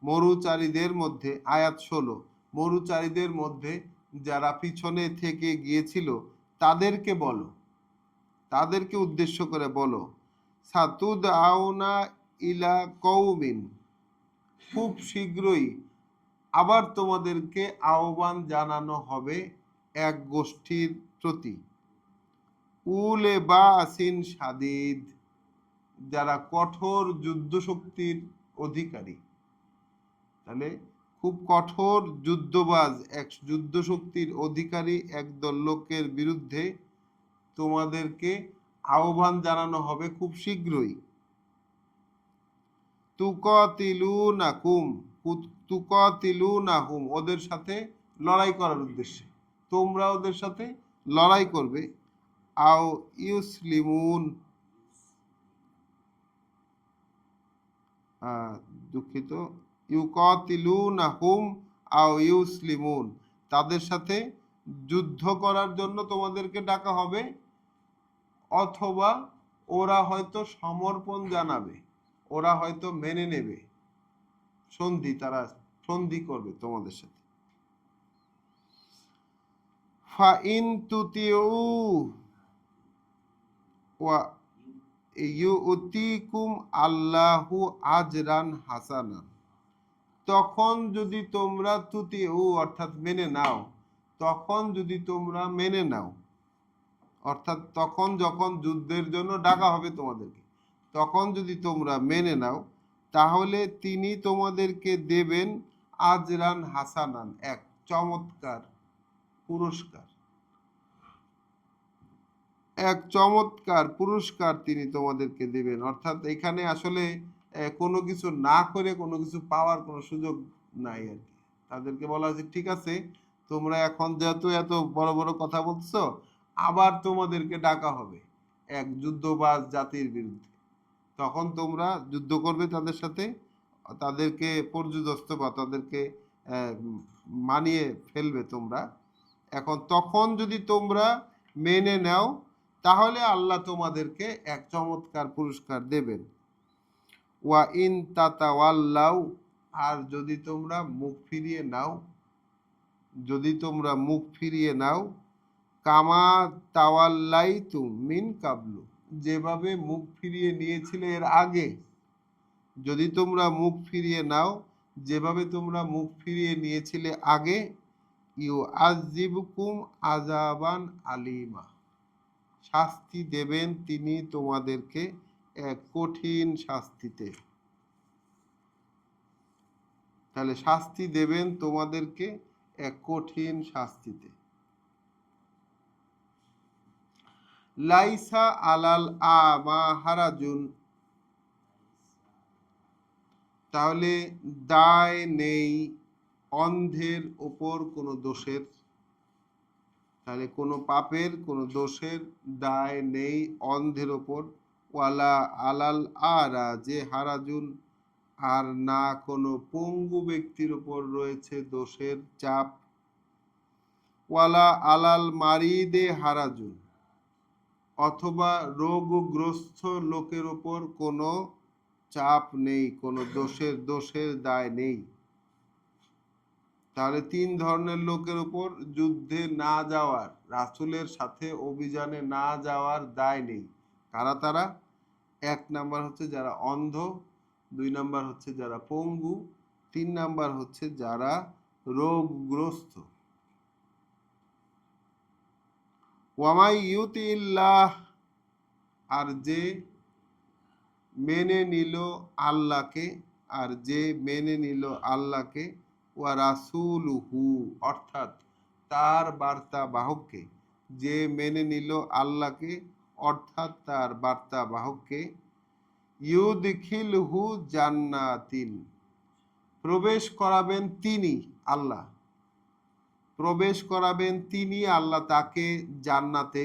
Speaker 1: মরুচারীদের মধ্যে, আয়াত 16, মরুচারীদের মধ্যে যারা পিছনে থেকে গিয়েছিল তাদেরকে বলো, তাদেরকে উদ্দেশ্য করে বলো, সাতুদ আউনা ইলা কৌমিন, খুব শীঘ্রই আবার তোমাদেরকে আহ্বান জানানো হবে এক গোষ্ঠীর প্রতি, উলে বা আসিন সাদিদ, যারা কঠোর যুদ্ধ শক্তির অধিকারী। তাহলে খুব কঠোর যুদ্ধবাজ, এক যুদ্ধ শক্তির অধিকারী একদল লোকের বিরুদ্ধে তোমাদেরকে আহ্বান জানানো হবে খুব শীঘ্রই। তুকাতিলুনাকুম, তুকাতিলুনাহুম, ওদের সাথে লড়াই করার উদ্দেশ্যে, তোমরা ওদের সাথে লড়াই করবে। আও ইউসলিমুন, দুঃখিত, ইউকাতিলুনাহুম আও ইউসলিমুন, তাদের সাথে যুদ্ধ করার জন্য তোমাদেরকে ডাকা হবে, অথবা ওরা হয়তো সমর্পণ জানাবে, ওরা হয়তো মেনে নেবে সন্ধি, তারা সন্ধি করবে তোমাদের সাথে। ফাইন তুতিউ ওয়া ইউতিকুম আল্লাহু আজরান হাসানান, তখন যদি তোমরা তুতিউ অর্থাৎ মেনে নাও, তখন যদি তোমরা মেনে নাও, অর্থাৎ তখন যখন যুদ্ধের জন্য ডাকা হবে তোমাদেরকে, তখন যদি তোমরা মেনে নাও, তাহলে তিনি তোমাদেরকে দেবেন আজরান হাসানান, এক চমৎকার পুরস্কার, এক চমৎকার পুরস্কার তিনি তোমাদেরকে দেবেন। অর্থাৎ এখানে আসলে কোনো কিছু না করে কোনো কিছু পাওয়ার কোনো সুযোগ নাই আর কি। তাদেরকে বলা হয়েছে ঠিক আছে, তোমরা এখন যেহেতু এত বড় বড় কথা বলছো, আবার তোমাদেরকে ডাকা হবে এক যুদ্ধবাজ জাতির বিরুদ্ধে, তখন তোমরা যুদ্ধ করবে তাদের সাথে, তাদেরকে পর্যুদস্ত বা তাদেরকে মানিয়ে ফেলবে তোমরা। এখন তখন যদি তোমরা মেনে নাও, তাহলে আল্লাহ তোমাদেরকে এক চমৎকার পুরস্কার দেবেন। ওয়া ইন তাতাওয়াল্লাউ, আর যদি তোমরা মুখ ফিরিয়ে নাও, যদি তোমরা মুখ ফিরিয়ে নাও, কামা তাওয়াল্লাইতুম মিন কাবলু, যেভাবে মুখ ফিরিয়ে নিয়েছিলে এর আগে, যদি তোমরা মুখ ফিরিয়ে নাও যেভাবে তোমরা মুখ ফিরিয়ে নিয়েছিলে আগে, ইউ আজিবকুম আযাবান আলিমা, শাস্তি দেবেন তিনি তোমাদেরকে এক কঠিন শাস্তিতে। তাহলে শাস্তি দেবেন তোমাদেরকে এক কঠিন শাস্তিতে। লাইসা আলাল আমা হারাজুন, তাহলে দায় নেই অন্ধের ওপর কোনো দোষের, তাহলে কোনো পাপের কোনো দোষের দায় নেই অন্ধের ওপর। ওয়ালা আলাল আরা, যে হারাজুন, আর না কোনো পঙ্গু ব্যক্তির উপর রয়েছে দোষের চাপ। ওয়ালা আলাল মারিদে হারাজুন, অথবা রোগগ্রস্ত লোকের ওপর কোনো চাপ নেই, কোনো দোষের দায় নেই। তাহলে তিন ধরনের লোকের উপর যুদ্ধে না যাওয়ার, রাসূলের সাথে অভিযানে না যাওয়ার দায় নেই। কারা তারা? এক নাম্বার হচ্ছে যারা অন্ধ, দুই নাম্বার হচ্ছে যারা পঙ্গু, তিন নাম্বার হচ্ছে যারা রোগগ্রস্ত। ওয়ামাই ইউতিল্লাহ, আর যে মেনে নিল আল্লাহকে, আর যে মেনে নিল আল্লাহকে ওয়া রাসূলুহু, অর্থাৎ তার বার্তা বাহককে, যে মেনে নিল আল্লাহকে অর্থাৎ তার বার্তা বাহককে, ইউদখিলহু জান্নাতিন, প্রবেশ করাবেন তিনি আল্লাহ, প্রবেশ করাবেন তিনি আল্লাহ তাকে জান্নাতে,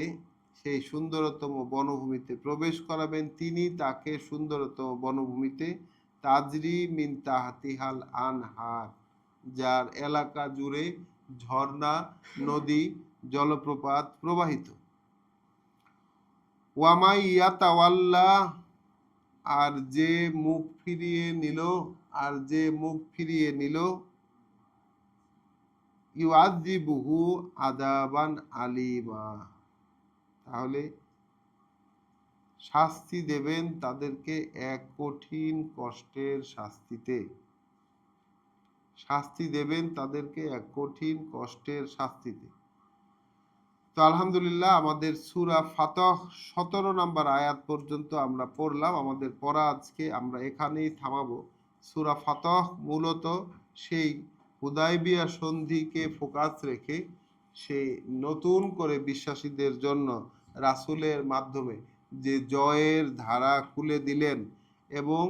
Speaker 1: সেই সুন্দরতম বনভূমিতে প্রবেশ করাবেন তিনি তাকে সুন্দরতম বনভূমিতে, তাজরি মিন তাহতিহাল আনহার, যার এলাকা জুড়ে ঝর্ণা, নদী, জলপ্রপাত প্রবাহিত। ওয়ামাই ইয়াতাওয়াল্লা, আর যে মুখ ফিরিয়ে নিল, আর যে মুখ ফিরিয়ে নিল, ইউআযিবুহু আযাবান আলীমা, তাহলে শাস্তি দেবেন তাদেরকে এক কঠিন কষ্টের শাস্তিতে, শাস্তি দেবেন তাদেরকে এক কঠিন কষ্টের শাস্তিতে। তো আলহামদুলিল্লাহ, আমাদের সূরা ফাতহ 17 নম্বর আয়াত পর্যন্ত আমরা পড়লাম। আমাদের পড়া আজকে আমরা এখানেই থামাবো। সূরা ফাতহ মূলত সেই হুদায়বিয়া সন্ধিকে ফোকাস রেখে সে নতুন করে বিশ্বাসীদের জন্য রাসূলের মাধ্যমে যে জয়ের ধারা খুলে দিলেন, এবং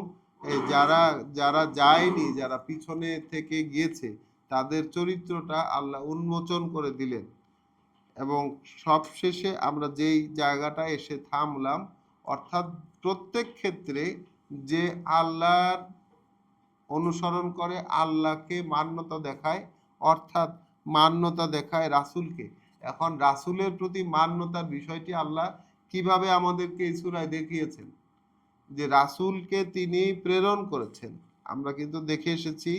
Speaker 1: যারা যারা যায়নি, যারা পিছনে থেকে গিয়েছে, তাদের চরিত্রটা আল্লাহ উন্মোচন করে দিলেন। এবং সবশেষে আমরা যেই জায়গাটায় এসে থামলাম, অর্থাৎ প্রত্যেক ক্ষেত্রে যে আল্লাহর অনুসরণ করে, আল্লাহকে মান্যতা দেখায়, অর্থাৎ মান্যতা দেখায় রাসূলকে। এখন রাসূলের প্রতি মান্যতার বিষয়টি আল্লাহ কিভাবে আমাদেরকে এই সূরায় দেখিয়েছেন, যে রাসূলকে তিনি প্রেরণ করেছেন। আমরা কিন্তু দেখে এসেছি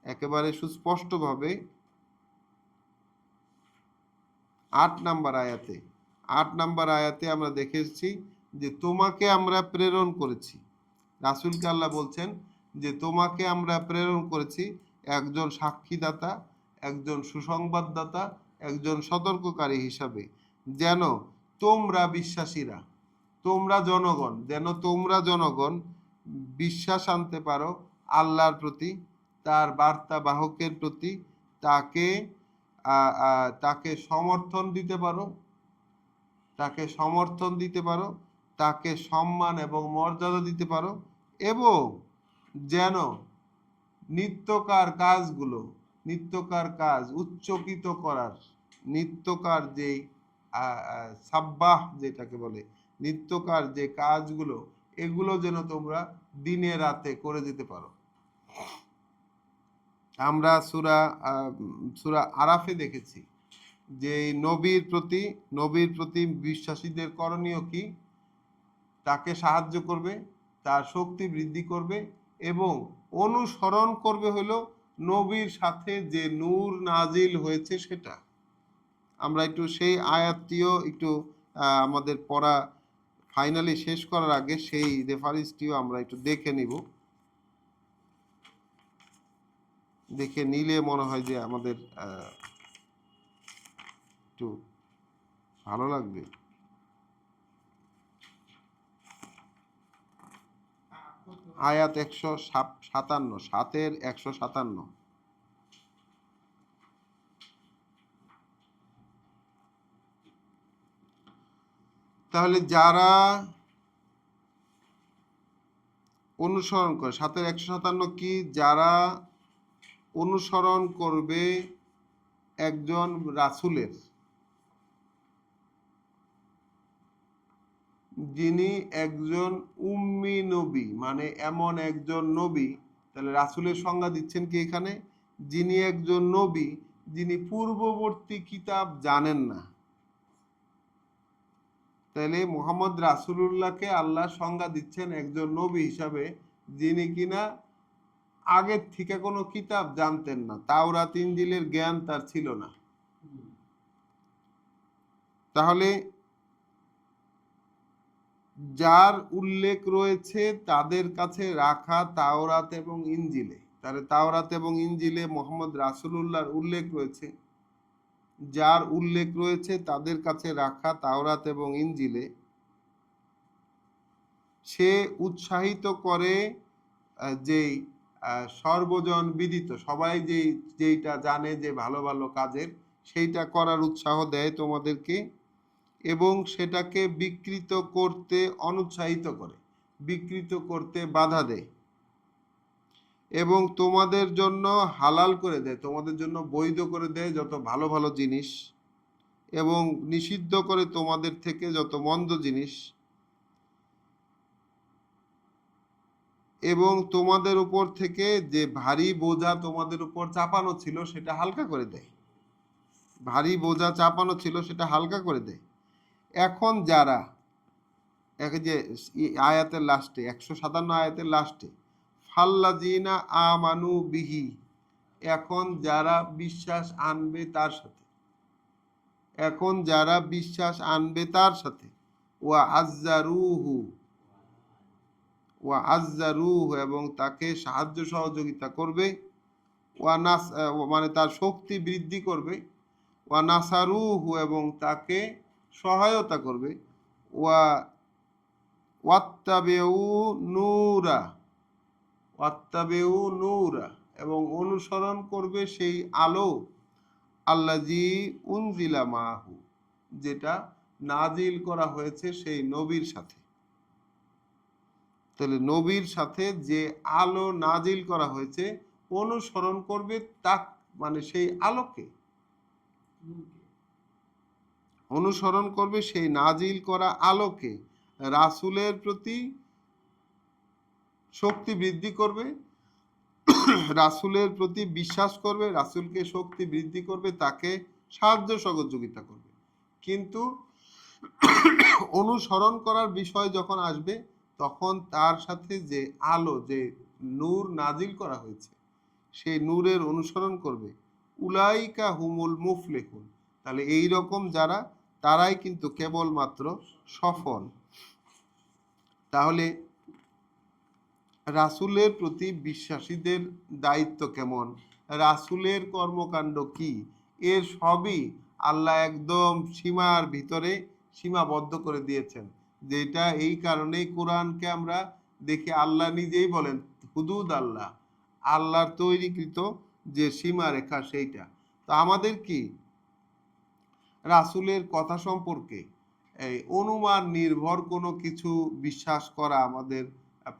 Speaker 1: একেবারে সুস্পষ্টভাবে 8 নাম্বার আয়াতে, 8 নাম্বার আয়াতে আমরা দেখে এসেছি যে তোমাকে আমরা প্রেরণ করেছি। রাসূলকে আল্লাহ বলছেন যে তোমাকে আমরা প্রেরণ করেছি একজন সাক্ষীদাতা, একজন সুসংবাদদাতা, একজন সতর্ককারী হিসাবে, যেন তোমরা বিশ্বাসীরা, তোমরা জনগণ, যেন তোমরা জনগণ বিশ্বাস আনতে পারো আল্লাহর প্রতি, তার বার্তা বাহকের প্রতি, তাকে তাকে সমর্থন দিতে পারো, তাকে সমর্থন দিতে পারো, তাকে সম্মান এবং মর্যাদা দিতে পারো, এবং যেন নিত্যকার কাজগুলো, নিত্যকার কাজ উচ্চকিত করার, নিত্যকার যেই সাব্বাহ যেটাকে বলে, নিত্যকার যে কাজগুলো, এগুলো যেন তোমরা দিনে রাতে করে দিতে পারো। আমরা সূরা আরাফে দেখেছি যে নবীর প্রতি বিশ্বাসীদের করণীয় কি, তাকে সাহায্য করবে, তার শক্তি বৃদ্ধি করবে, এবং অনুসরণ করবে হলো নবীর সাথে যে নূর নাজিল হয়েছে সেটা। আমরা একটু সেই আয়াতটিও একটু আমাদের পড়া ফাইনালি শেষ করার আগে সেই রেফারেন্সটিও আমরা একটু দেখে নিব। দেখে নিলে মনে হয় যে আমাদের একটু ভালো লাগবে। আয়াত 157, 7-এর 157। তাহলে যারা অনুসরণ করে, 7-এর 157 কি, যারা অনুসরণ করবে একজন রাসূলের, যিনি একজন উম্মি নবী, মানে এমন একজন নবী। তাহলে রাসূলের সংজ্ঞা দিচ্ছেন কি এখানে, যিনি একজন নবী, যিনি পূর্ববর্তী কিতাব জানেন না। তাহলে মুহাম্মদ রাসূলুল্লাহকে আল্লাহ সংজ্ঞা দিচ্ছেন একজন নবী হিসাবে, যিনি কিনা আগের থেকে কোনো কিতাব জানতেন না, তাওরাত ইনজিলের জ্ঞান তার ছিল না। তাহলে যার উল্লেখ রয়েছে তাদের কাছে রাখা তাওরাত এবং ইনজিলে, তাহলে তাওরাত এবং ইনজিলে মুহাম্মদ রাসূলুল্লাহর উল্লেখ রয়েছে, যার উল্লেখ রয়েছে তাদের কাছে রাখা তাওরাত এবং ইনজিলে, সে উৎসাহিত করে যেই সর্বজন বিদিত, সবাই যেইটা জানে যে ভালো ভালো কাজের, সেইটা করার উৎসাহ দেয় তোমাদেরকে, এবং সেটাকে বিকৃত করতে অনুৎসাহিত করে, বিকৃত করতে বাধা দেয়, এবং তোমাদের জন্য হালাল করে দেয়, তোমাদের জন্য বৈধ করে দেয় যত ভালো ভালো জিনিস, এবং নিষিদ্ধ করে তোমাদের থেকে যত মন্দ জিনিস, এবং তোমাদের উপর থেকে যে ভারী বোঝা তোমাদের উপর চাপানো ছিল সেটা হালকা করে দেয়, ভারী বোঝা চাপানো ছিল সেটা হালকা করে দেয়। এখন যারা যে আয়াতের লাস্টে 157 আয়াতের লাস্টে ফাল্লাযিনা আমানু বিহি, এখন যারা বিশ্বাস আনবে তার সাথে, এখন যারা বিশ্বাস আনবে তার সাথে, ওয়া আযযারুহু, ওয়া আযযারুহু, এবং তাকে সাহায্য সহযোগিতা করবে, ওয়া নাস মানে তার শক্তি বৃদ্ধি করবে, ওয়া নাসারুহু, এবং তাকে সহায়তা করবে, ওয়া ওয়াত্তাবিউ নূরা, ওয়াত্তাবিউ নূরা, এবং অনুসরণ করবে সেই আলো, আল্লাযী উনজিলা মাহু, যেটা নাজিল করা হয়েছে সেই নবীর সাথে। তাহলে নবীর সাথে যে আলো নাজিল করা হয়েছে অনুসরণ করবে তা, মানে সেই আলোকে অনুসরণ করবে, সেই নাজিল করা আলোকে, রাসূলের প্রতি শক্তি বৃদ্ধি করবে, রাসূলের প্রতি বিশ্বাস করবে, রাসূলকে শক্তি বৃদ্ধি করবে, তাকে সাহায্য সহযোগিতা করবে। কিন্তু অনুসরণ করার বিষয় যখন আসবে তখন তার সাথে যে আলো, যে নূর নাজিল করা হয়েছে সেই নূরের অনুসরণ করবে। উলাইকা হুমুল মুফলিহুন, তাহলে এই রকম যারা, তারাই কিন্তু কেবলমাত্র সফল। তাহলে রাসূলের প্রতি বিশ্বাসীদের দায়িত্ব কেমন, রাসূলের কর্মকাণ্ড কি, এর সবই আল্লাহ একদম সীমার ভিতরে সীমাবদ্ধ করে দিয়েছেন। যেটা এই কারণেই কোরআনকে আমরা দেখি আল্লাহ নিজেই বলেন হুদুদ আল্লাহ, আল্লাহর তৈরিকৃত যে সীমারেখা সেইটা। তো আমাদের কি রাসূলের কথা সম্পর্কে এই অনুমান নির্ভর কোনো কিছু বিশ্বাস করা আমাদের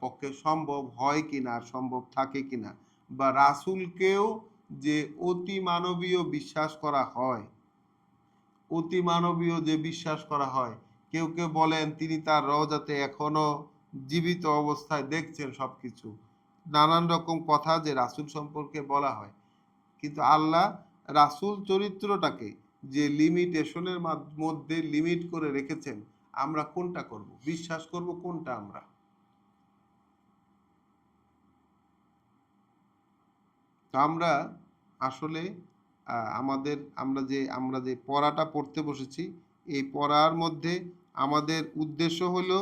Speaker 1: পক্ষে সম্ভব হয় কিনা, সম্ভব থাকে কিনা, বা রাসূলকেও যে অতি মানবীয় বিশ্বাস করা হয়, অতি মানবীয় যে বিশ্বাস করা হয়, কেউ কেউ বলেন তিনি তার রওজাতে এখনো জীবিত অবস্থায় দেখছেন সবকিছু, নানান রকম কথা যে রাসূল সম্পর্কে বলা হয়। কিন্তু আল্লাহ রাসূল চরিত্রটাকে যে লিমিটেশনের মধ্যে লিমিট করে রেখেছেন, আমরা কোনটা করব, বিশ্বাস করব কোনটা আমরা? তো আমরা আসলে আমরা যে পড়াটা পড়তে বসেছি, এই পড়ার মধ্যে আমাদের উদ্দেশ্য হলো,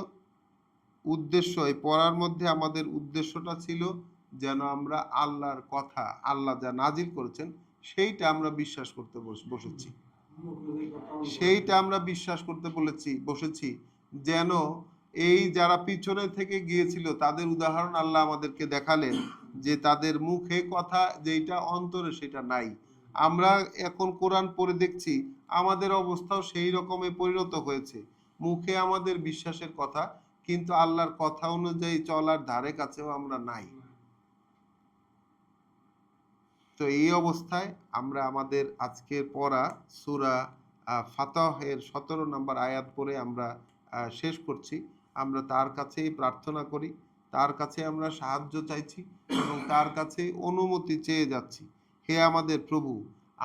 Speaker 1: এই পড়ার মধ্যে আমাদের উদ্দেশ্যটা ছিল যেন আমরা আল্লাহর কথা, আল্লাহ যা নাজিল করেছেন সেইটা আমরা বিশ্বাস করতে বসেছি, সেইটা আমরা বিশ্বাস করতে বসেছি, যেন এই যারা পিছনে থেকে গিয়েছিল তাদের উদাহরণ আল্লাহ আমাদেরকে দেখালেন, যে তাদের মুখে কথা যেটা অন্তরে সেটা নাই। আমরা এখন কোরআন পড়ে দেখছি আমাদের অবস্থাও সেই রকমে পরিণত হয়েছে, মুখে আমাদের বিশ্বাসের কথা, কিন্তু আল্লাহর কথা অনুযায়ী চলার ধারে কাছেও আমরা নাই। তো এই অবস্থায় আমরা আমাদের আজকের পড়া সূরা ফাতহের 17 নম্বর আয়াত পড়ে আমরা শেষ করছি। আমরা তার কাছেই প্রার্থনা করি, তার কাছে আমরা সাহায্য চাইছি, এবং তার কাছে অনুমতি চেয়ে যাচ্ছি। হে আমাদের প্রভু,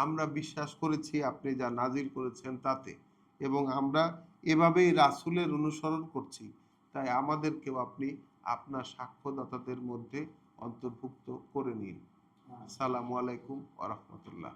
Speaker 1: আমরা বিশ্বাস করেছি আপনি যা নাজিল করেছেন তাতে, এবং আমরা এভাবেই রাসূলের অনুসরণ করছি। তাই আমাদেরকেও আপনি আপনার সাক্ষ্যদাতাদের মধ্যে অন্তর্ভুক্ত করে নিন। আসসালামু আলাইকুম ওয়া রাহমাতুল্লাহ।